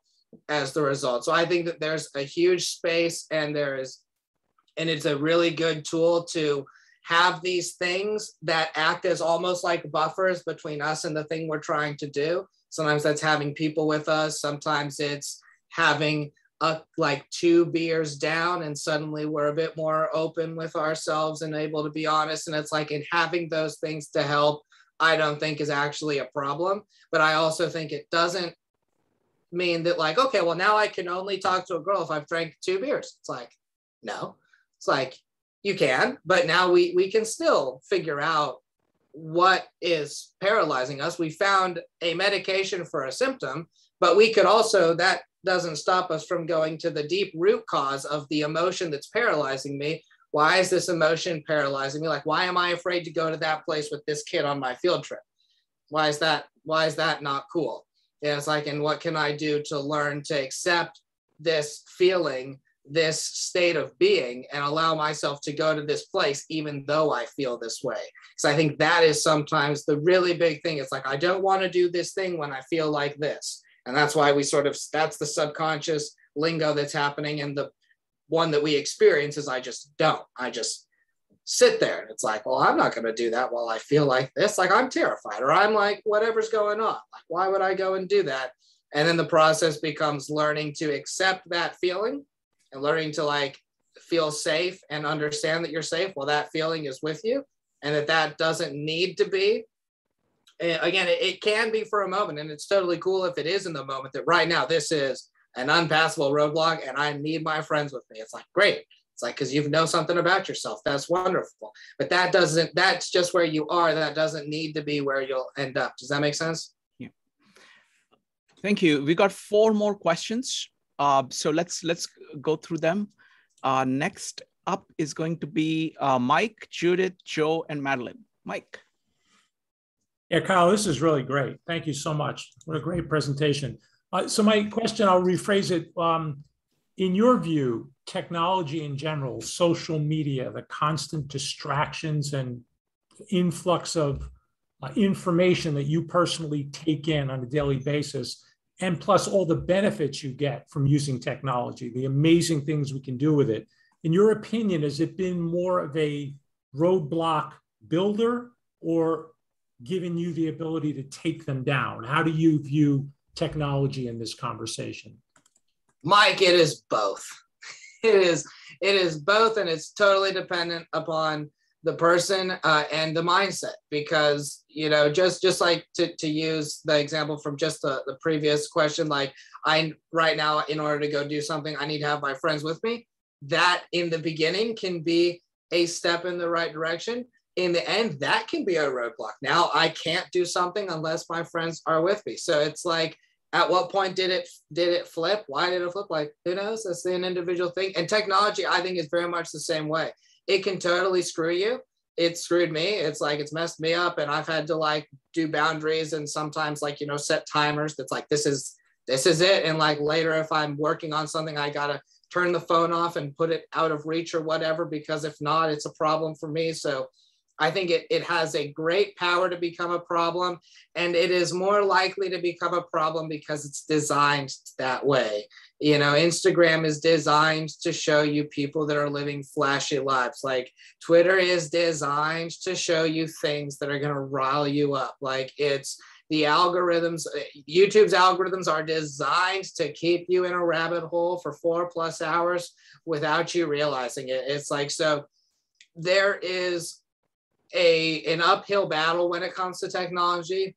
as the result. So I think that there's a huge space and it's a really good tool to have these things that act as almost like buffers between us and the thing we're trying to do. Sometimes that's having people with us. Sometimes it's having like 2 beers down and suddenly we're a bit more open with ourselves and able to be honest. And it's like, in having those things to help, I don't think is actually a problem. But I also think it doesn't mean that like, okay, well now I can only talk to a girl if I've drank 2 beers. It's like, no, it's like, you can, but now we can still figure out what is paralyzing us. We found a medication for a symptom, but we could also, that doesn't stop us from going to the deep root cause of the emotion that's paralyzing me. Why is this emotion paralyzing me? Like, why am I afraid to go to that place with this kid on my field trip? Why is that not cool? Yeah, it's like, and what can I do to learn to accept this feeling, this state of being, and allow myself to go to this place even though I feel this way? Because I think that is sometimes the really big thing. It's like, I don't want to do this thing when I feel like this. And that's why we that's the subconscious lingo that's happening. And the one that we experience is I just sit there. And it's like, well, I'm not going to do that while I feel like this. Like I'm terrified, or I'm like, whatever's going on. Like, why would I go and do that? And then the process becomes learning to accept that feeling and learning to like feel safe and understand that you're safe while that feeling is with you, and that doesn't need to be. Again, it can be for a moment, and it's totally cool if it is in the moment that right now this is an unpassable roadblock and I need my friends with me. It's like, great. It's like, because you know something about yourself. That's wonderful. But that's just where you are. That doesn't need to be where you'll end up. Does that make sense? Yeah. Thank you. We got 4 more questions. So let's go through them. Next up is going to be Mike, Judith, Joe, and Madeline. Mike. Yeah, Kyle, this is really great. Thank you so much. What a great presentation. So my question, I'll rephrase it. In your view, technology in general, social media, the constant distractions and influx of information that you personally take in on a daily basis, and plus all the benefits you get from using technology, the amazing things we can do with it. In your opinion, has it been more of a roadblock builder or giving you the ability to take them down? How do you view technology in this conversation? Mike, it is both. It is both, and it's totally dependent upon the person and the mindset. Because, you know, just like to use the example from just the previous question, like right now, in order to go do something, I need to have my friends with me. That in the beginning can be a step in the right direction. In the end, that can be a roadblock. Now I can't do something unless my friends are with me. So it's like, at what point did it flip? Why did it flip? Like, who knows? That's an individual thing. And technology, I think, is very much the same way. It can totally screw you. It screwed me. It's like, it's messed me up. And I've had to like do boundaries and sometimes like, you know, set timers. That's like, this is it. And like later, if I'm working on something, I got to turn the phone off and put it out of reach or whatever, because if not, it's a problem for me. So I think it has a great power to become a problem, and it is more likely to become a problem because it's designed that way. You know, Instagram is designed to show you people that are living flashy lives. Like Twitter is designed to show you things that are going to rile you up. Like it's the algorithms, YouTube's algorithms are designed to keep you in a rabbit hole for 4+ hours without you realizing it. It's like, so there is an uphill battle when it comes to technology.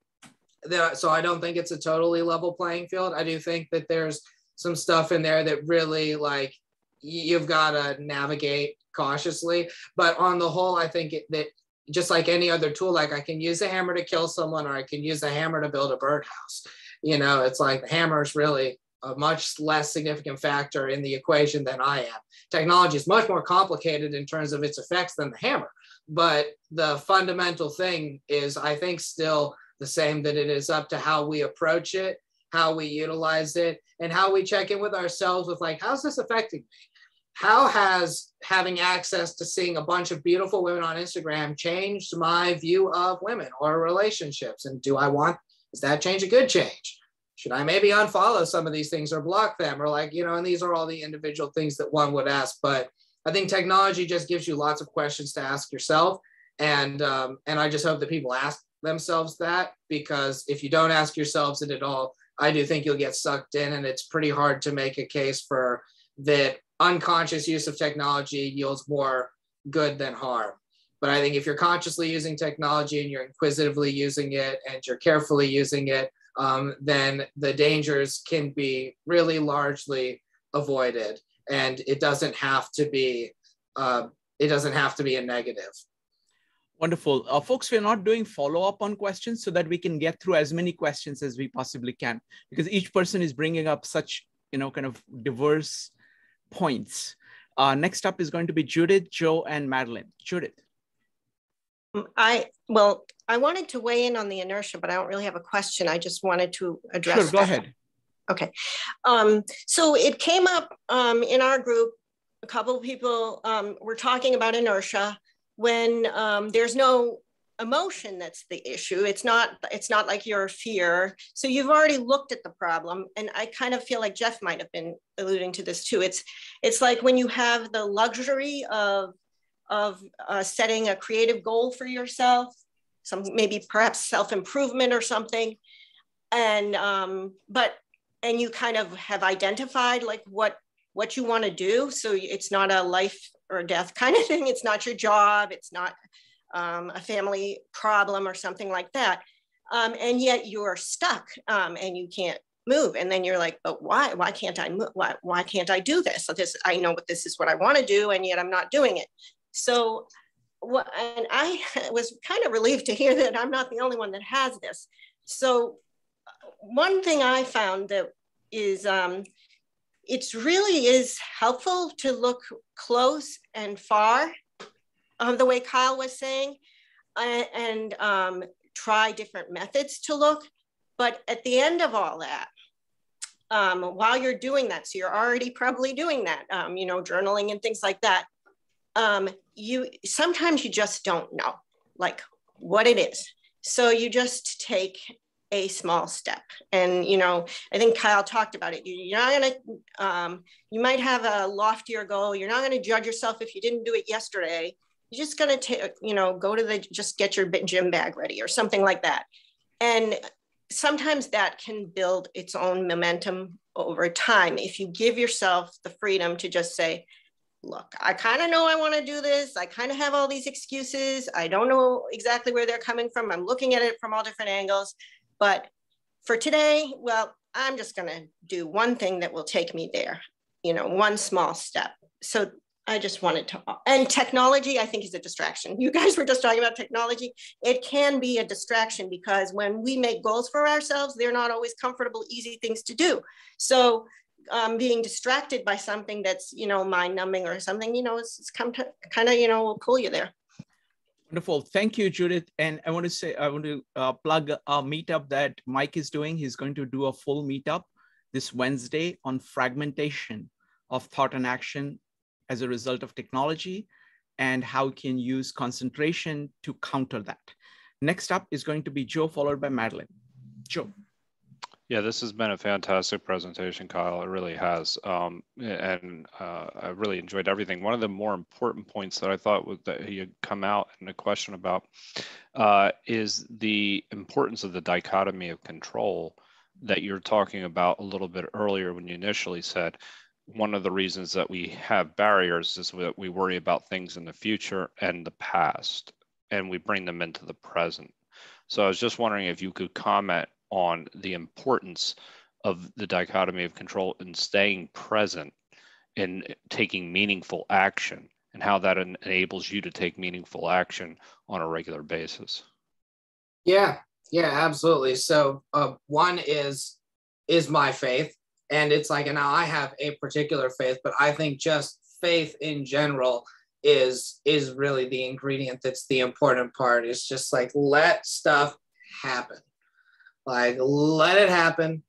So I don't think it's a totally level playing field. I do think that there's some stuff in there that really like you've got to navigate cautiously. But on the whole, I think that just like any other tool, like I can use a hammer to kill someone, or I can use a hammer to build a birdhouse. You know, it's like the hammer is really a much less significant factor in the equation than I am. Technology is much more complicated in terms of its effects than the hammer. But the fundamental thing is, I think, still the same, that it is up to how we approach it, how we utilize it, and how we check in with ourselves with like, how's this affecting me? How has having access to seeing a bunch of beautiful women on Instagram changed my view of women or relationships? And is that change a good change? Should I maybe unfollow some of these things or block them? Or like, you know, and these are all the individual things that one would ask. But I think technology just gives you lots of questions to ask yourself. And I just hope that people ask themselves that, because if you don't ask yourselves it at all, I do think you'll get sucked in, and it's pretty hard to make a case for that unconscious use of technology yields more good than harm. But I think if you're consciously using technology and you're inquisitively using it and you're carefully using it, then the dangers can be really largely avoided, and it doesn't have to be a negative. Wonderful. Folks, we're not doing follow-up on questions so that we can get through as many questions as we possibly can, because each person is bringing up such, you know, kind of diverse points. Next up is going to be Judith, Joe, and Madeline. Judith. I wanted to weigh in on the inertia, but I don't really have a question. I just wanted to address Sure, go ahead. Okay. So it came up in our group, a couple of people were talking about inertia when there's no emotion that's the issue. It's not like your fear. So you've already looked at the problem. And I kind of feel like Jeff might have been alluding to this too. It's like when you have the luxury of setting a creative goal for yourself, maybe perhaps self-improvement or something. And you kind of have identified like what you want to do. So it's not a life or death kind of thing. It's not your job. It's not a family problem or something like that. And yet you're stuck and you can't move. And then you're like, but why? Why can't I move? Why can't I do this? So I know this is what I want to do, and yet I'm not doing it. So and I was kind of relieved to hear that I'm not the only one that has this. So one thing I found that is it really is helpful to look close and far, the way Kyle was saying, and try different methods to look. But at the end of all that, while you're doing that, so you're already probably doing that, you know, journaling and things like that, sometimes you just don't know like what it is. So you just take a small step. And, you know, I think Kyle talked about it. You're not gonna, you might have a loftier goal. You're not gonna judge yourself if you didn't do it yesterday. You're just gonna go to just get your gym bag ready or something like that. And sometimes that can build its own momentum over time. If you give yourself the freedom to just say, look, I kind of know I want to do this. I kind of have all these excuses. I don't know exactly where they're coming from. I'm looking at it from all different angles. But for today, well, I'm just going to do one thing that will take me there, you know, one small step. So I just wanted to, and technology, I think, is a distraction. You guys were just talking about technology. It can be a distraction because when we make goals for ourselves, they're not always comfortable, easy things to do. So being distracted by something that's, you know, mind numbing or something, you know, it's kind of, you know, will pull you there. Wonderful. Thank you, Judith. And I want to plug a meetup that Mike is doing. He's going to do a full meetup this Wednesday on fragmentation of thought and action as a result of technology and how we can use concentration to counter that. Next up is going to be Joe, followed by Madeline. Joe. Yeah, this has been a fantastic presentation, Kyle. It really has. I really enjoyed everything. One of the more important points that I thought that he had come out in a question about is the importance of the dichotomy of control that you're talking about a little bit earlier when you initially said one of the reasons that we have barriers is that we worry about things in the future and the past, and we bring them into the present. So I was just wondering if you could comment on the importance of the dichotomy of control in staying present and taking meaningful action and how that enables you to take meaningful action on a regular basis. Yeah, absolutely. So one is my faith. And it's like, and now I have a particular faith, but I think just faith in general is really the ingredient that's the important part. It's just like, let stuff happen. Like, let it happen.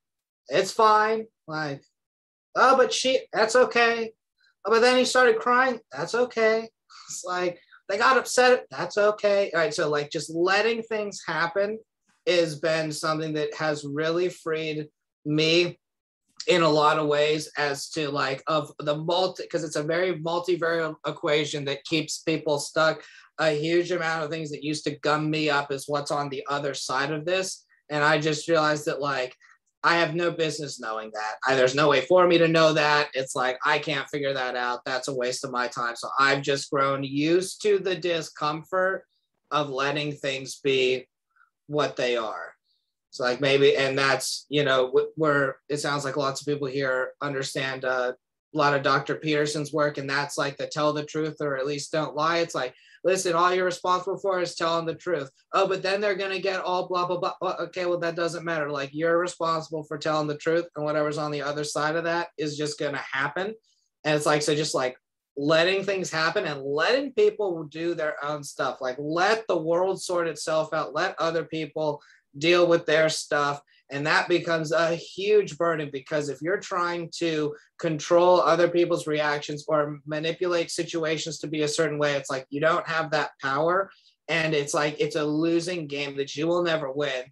It's fine. Like, oh, but that's okay. Oh, but then he started crying. That's okay. It's like, they got upset. That's okay. All right. So like just letting things happen has been something that has really freed me in a lot of ways as to like of the because it's a very multivariate equation that keeps people stuck. A huge amount of things that used to gum me up is what's on the other side of this. And I just realized that like, I have no business knowing that. There's no way for me to know that. It's like, I can't figure that out. That's a waste of my time. So I've just grown used to the discomfort of letting things be what they are. So like maybe, and that's, you know, where it sounds like lots of people here understand a lot of Dr. Peterson's work, and that's like the tell the truth or at least don't lie. It's like, listen, all you're responsible for is telling the truth. Oh, but then they're going to get all blah, blah, blah. Okay, well, that doesn't matter. Like you're responsible for telling the truth, and whatever's on the other side of that is just going to happen. And it's like, so just like letting things happen and letting people do their own stuff. Like let the world sort itself out. Let other people deal with their stuff. And that becomes a huge burden, because if you're trying to control other people's reactions or manipulate situations to be a certain way, it's like you don't have that power. And it's like it's a losing game that you will never win.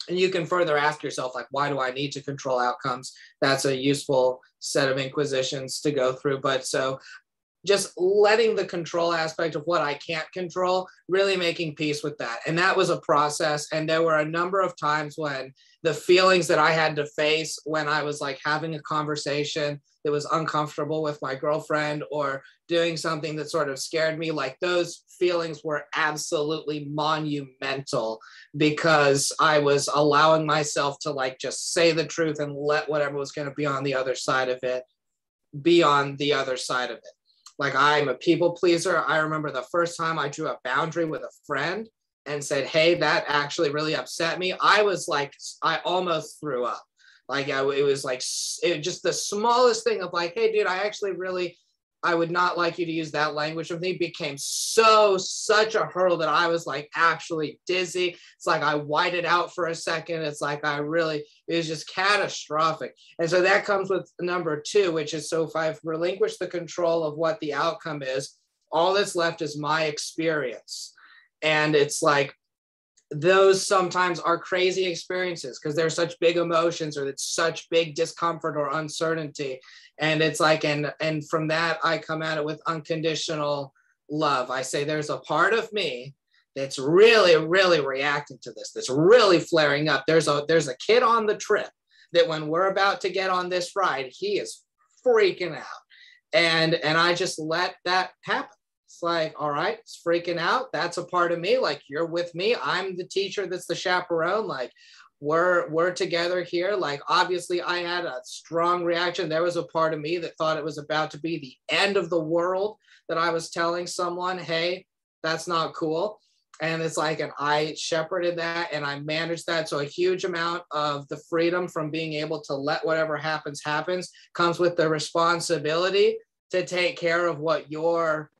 And you can further ask yourself, like, why do I need to control outcomes? That's a useful set of inquisitions to go through. But so just letting the control aspect of what I can't control, really making peace with that. And that was a process. And there were a number of times when the feelings that I had to face when I was like having a conversation that was uncomfortable with my girlfriend or doing something that sort of scared me, like those feelings were absolutely monumental, because I was allowing myself to like just say the truth and let whatever was going to be on the other side of it be on the other side of it. Like I'm a people pleaser. I remember the first time I drew a boundary with a friend and said, hey, that actually really upset me. I was like, I almost threw up. Like it was like, just the smallest thing of like, hey, dude, I would not like you to use that language with me, became such a hurdle that I was like actually dizzy. It's like I whited out for a second. It's like it was just catastrophic. And so that comes with number two, which is, so if I've relinquished the control of what the outcome is, all that's left is my experience. And it's like, those sometimes are crazy experiences because they're such big emotions, or it's such big discomfort or uncertainty. And it's like, and from that, I come at it with unconditional love. I say, there's a part of me that's really, really reacting to this, that's really flaring up. There's a kid on the trip that when we're about to get on this ride, he is freaking out. And I just let that happen. It's like, all right, it's freaking out. That's a part of me. Like, you're with me. I'm the teacher that's the chaperone. Like, we're together here. Like, obviously, I had a strong reaction. There was a part of me that thought it was about to be the end of the world, that I was telling someone, hey, that's not cool. And it's like, and I shepherded that and I managed that. So a huge amount of the freedom from being able to let whatever happens comes with the responsibility to take care of what your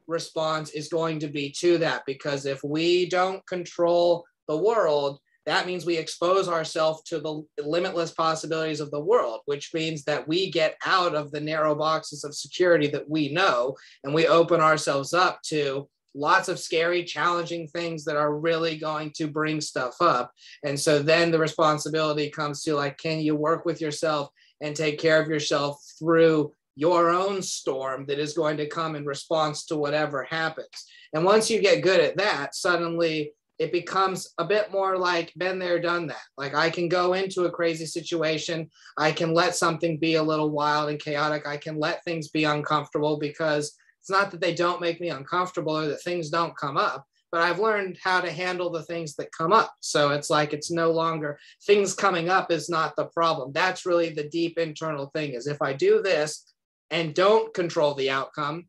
response is going to be to that. Because if we don't control the world, that means we expose ourselves to the limitless possibilities of the world, which means that we get out of the narrow boxes of security that we know, and we open ourselves up to lots of scary, challenging things that are really going to bring stuff up. And so then the responsibility comes to, like, can you work with yourself and take care of yourself through your own storm that is going to come in response to whatever happens. And once you get good at that, suddenly it becomes a bit more like been there, done that. Like, I can go into a crazy situation. I can let something be a little wild and chaotic. I can let things be uncomfortable, because it's not that they don't make me uncomfortable or that things don't come up, but I've learned how to handle the things that come up. So it's like, it's no longer things coming up is not the problem. That's really the deep internal thing, is if I do this and don't control the outcome,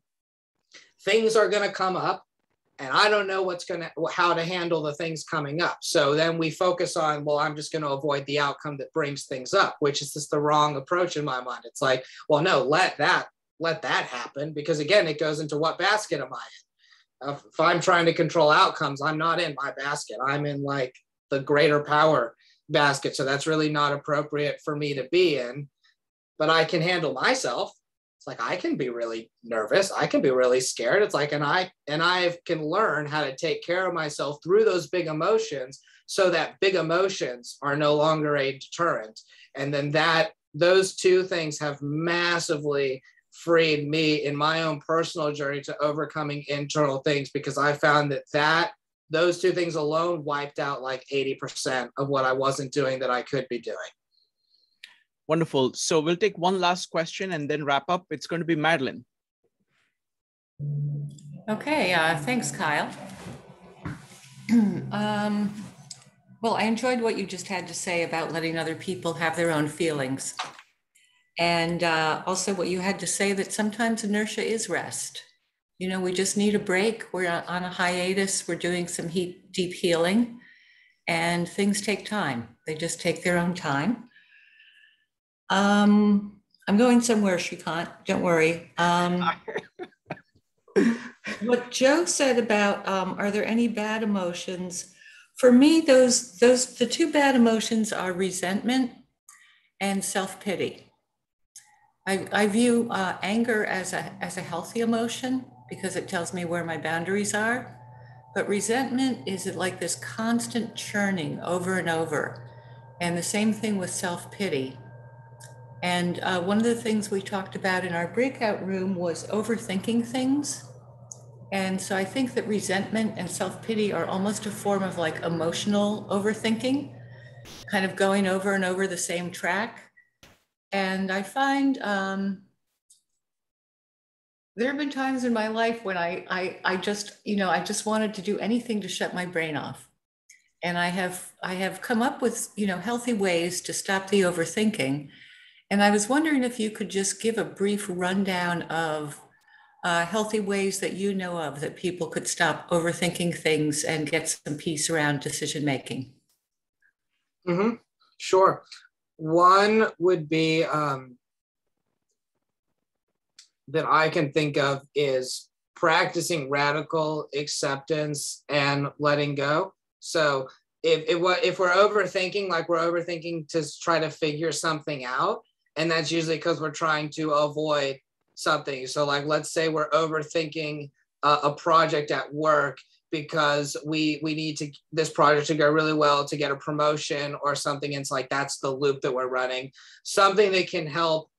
things are going to come up and I don't know how to handle the things coming up. So then we focus on, well, I'm just going to avoid the outcome that brings things up, which is just the wrong approach in my mind. It's like, well, no, let that happen, because again, it goes into what basket am I in? If I'm trying to control outcomes, I'm not in my basket. I'm in like the greater power basket. So that's really not appropriate for me to be in, but I can handle myself. It's like, I can be really nervous. I can be really scared. It's like, and I can learn how to take care of myself through those big emotions, so that big emotions are no longer a deterrent. And then those two things have massively freed me in my own personal journey to overcoming internal things, because I found that those two things alone wiped out like 80% of what I wasn't doing that I could be doing. Wonderful. So we'll take one last question and then wrap up. It's going to be Madeline. Okay, thanks, Kyle. Well, I enjoyed what you just had to say about letting other people have their own feelings. And also what you had to say that sometimes inertia is rest. You know, we just need a break. We're on a hiatus. We're doing some deep healing, and things take time. They just take their own time. I'm going somewhere, Shrikant, don't worry. What Joe said about, are there any bad emotions? For me, the two bad emotions are resentment and self-pity. I view anger as a healthy emotion, because it tells me where my boundaries are. But resentment is like this constant churning over and over. And the same thing with self-pity. And one of the things we talked about in our breakout room was overthinking things. And so I think that resentment and self-pity are almost a form of like emotional overthinking, kind of going over and over the same track. And I find there have been times in my life when I just wanted to do anything to shut my brain off. And I have come up with, healthy ways to stop the overthinking. And I was wondering if you could just give a brief rundown of healthy ways that you know of that people could stop overthinking things and get some peace around decision making. Mm-hmm. Sure. One would be that I can think of is practicing radical acceptance and letting go. So if we're overthinking, like we're overthinking to try to figure something out, and that's usually because we're trying to avoid something. So like, let's say we're overthinking a project at work because we need this project to go really well to get a promotion or something. And it's like, that's the loop that we're running. Something that can help.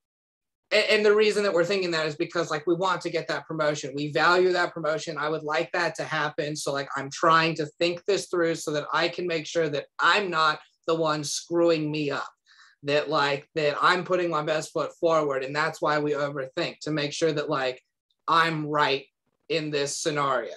And the reason that we're thinking that is because like, we want to get that promotion. We value that promotion. I would like that to happen. So like, I'm trying to think this through so that I can make sure that I'm not the one screwing me up. That I'm putting my best foot forward. And that's why we overthink, to make sure that like I'm right in this scenario.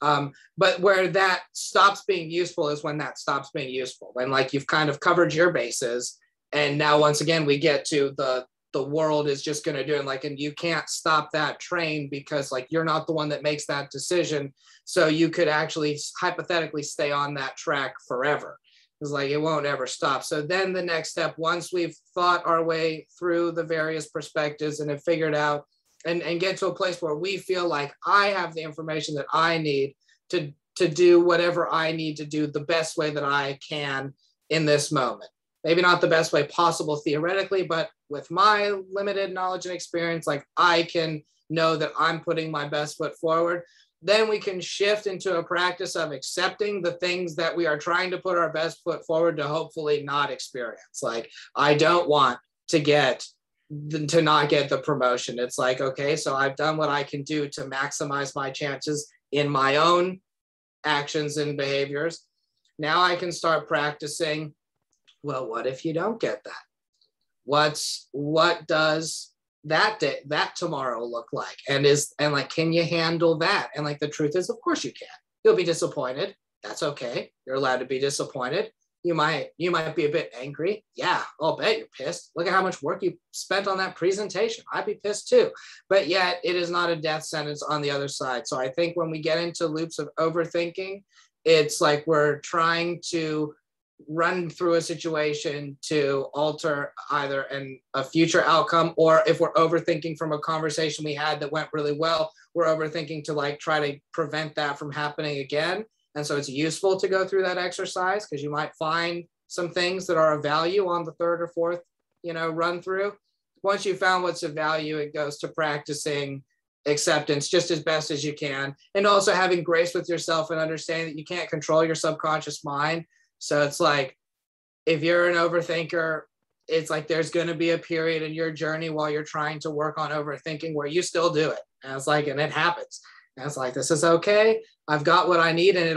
But where that stops being useful is when that stops being useful. When like you've kind of covered your bases. And now once again, we get to the world is just going to do it. Like, and you can't stop that train because like, you're not the one that makes that decision. So you could actually hypothetically stay on that track forever. It's like, it won't ever stop. So then the next step, once we've thought our way through the various perspectives and have figured out and get to a place where we feel like I have the information that I need to do whatever I need to do the best way that I can in this moment. Maybe not the best way possible theoretically, but with my limited knowledge and experience, like I can know that I'm putting my best foot forward. Then we can shift into a practice of accepting the things that we are trying to put our best foot forward to hopefully not experience. Like, I don't want to not get the promotion. It's like, okay, so I've done what I can do to maximize my chances in my own actions and behaviors. Now I can start practicing, well, what if you don't get that? What does that day, that tomorrow look like? And like, can you handle that? And like, the truth is, of course you can. You'll be disappointed. That's okay. You're allowed to be disappointed. You might be a bit angry. Yeah, I'll bet you're pissed. Look at how much work you spent on that presentation. I'd be pissed too. But yet it is not a death sentence on the other side. So I think when we get into loops of overthinking, it's like we're trying to run through a situation to alter either a future outcome, or if we're overthinking from a conversation we had that went really well, we're overthinking to like try to prevent that from happening again. And so it's useful to go through that exercise because you might find some things that are of value on the third or fourth, run through. Once you've found what's of value, it goes to practicing acceptance just as best as you can. And also having grace with yourself and understanding that you can't control your subconscious mind. So it's like, if you're an overthinker, it's like there's going to be a period in your journey while you're trying to work on overthinking where you still do it. And it's like, and it happens. And it's like, this is okay. I've got what I need. And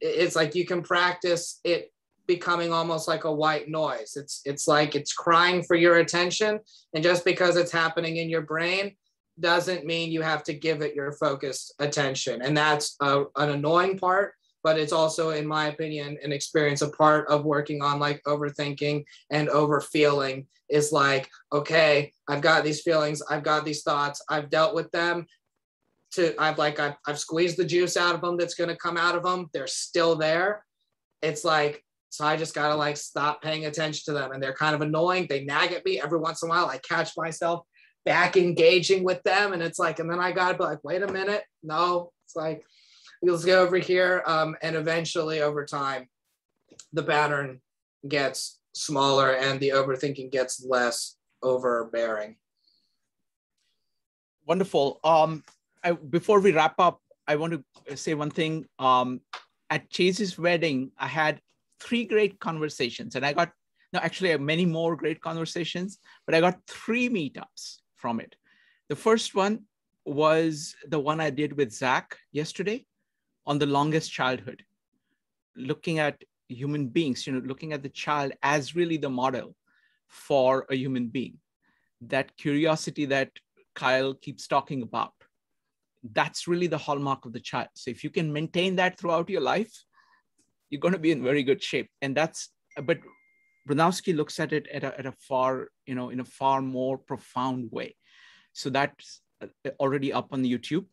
it's like you can practice it becoming almost like a white noise. It's like it's crying for your attention. And just because it's happening in your brain doesn't mean you have to give it your focused attention. And that's an annoying part. But it's also, in my opinion, an experience, a part of working on like overthinking and overfeeling is like, okay, I've got these feelings, I've got these thoughts, I've dealt with them. I've squeezed the juice out of them that's going to come out of them. They're still there. It's like, so I just got to like stop paying attention to them. And they're kind of annoying. They nag at me every once in a while. I catch myself back engaging with them. And it's like, and then I got to be like, wait a minute. No, it's like, let's go over here. And eventually over time, the pattern gets smaller and the overthinking gets less overbearing. Wonderful. Before we wrap up, I want to say one thing. At Chase's wedding, I had 3 great conversations, and I got, many more great conversations, but I got 3 meetups from it. The first one was the one I did with Zach yesterday on the longest childhood, looking at human beings, looking at the child as really the model for a human being. That curiosity that Kyle keeps talking about, that's really the hallmark of the child. So if you can maintain that throughout your life, you're going to be in very good shape. And but Bronowski looks at it at a far, in a far more profound way. So that's already up on the YouTube.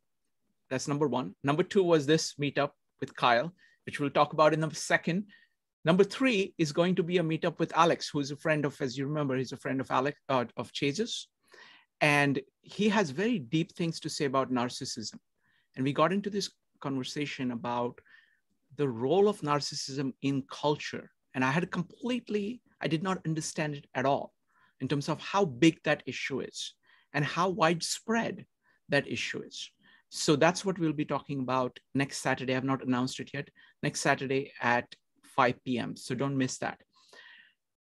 That's number 1. Number 2 was this meetup with Kyle, which we'll talk about in a second. Number 3 is going to be a meetup with Alex, who's a friend of, as you remember, he's a friend of Alex, of Chase's. And he has very deep things to say about narcissism. And we got into this conversation about the role of narcissism in culture. And I did not understand it at all in terms of how big that issue is and how widespread that issue is. So that's what we'll be talking about next Saturday. I have not announced it yet. Next Saturday at 5 p.m. So don't miss that.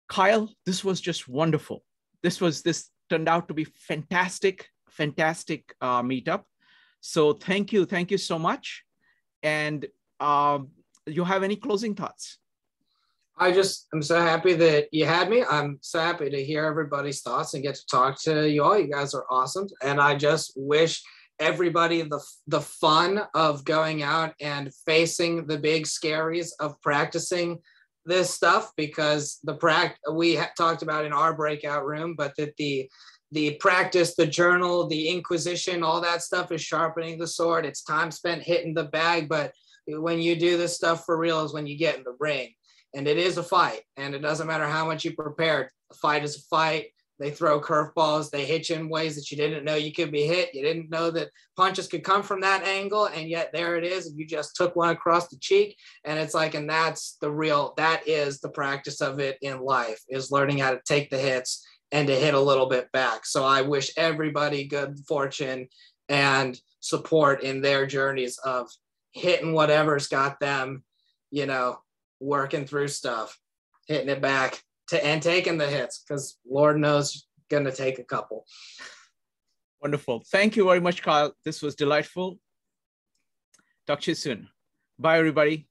Kyle, this was just wonderful. This turned out to be fantastic meetup. So thank you so much. And you have any closing thoughts? I'm so happy that you had me. I'm so happy to hear everybody's thoughts and get to talk to you all. You guys are awesome. And I just wish everybody the fun of going out and facing the big scaries of practicing this stuff, because we talked about in our breakout room, but that the practice, the journal, the inquisition, all that stuff is sharpening the sword. It's time spent hitting the bag. But when you do this stuff for real is when you get in the ring. And it is a fight. And it doesn't matter how much you prepared. A fight is a fight. They throw curveballs. They hit you in ways that you didn't know you could be hit. You didn't know that punches could come from that angle. And yet there it is. You just took one across the cheek. And it's like, and that is the practice of it in life, is learning how to take the hits and to hit a little bit back. So I wish everybody good fortune and support in their journeys of hitting whatever's got them, working through stuff, hitting it back and taking the hits, because Lord knows going to take a couple. Wonderful. Thank you very much, Kyle. This was delightful. Talk to you soon. Bye, everybody.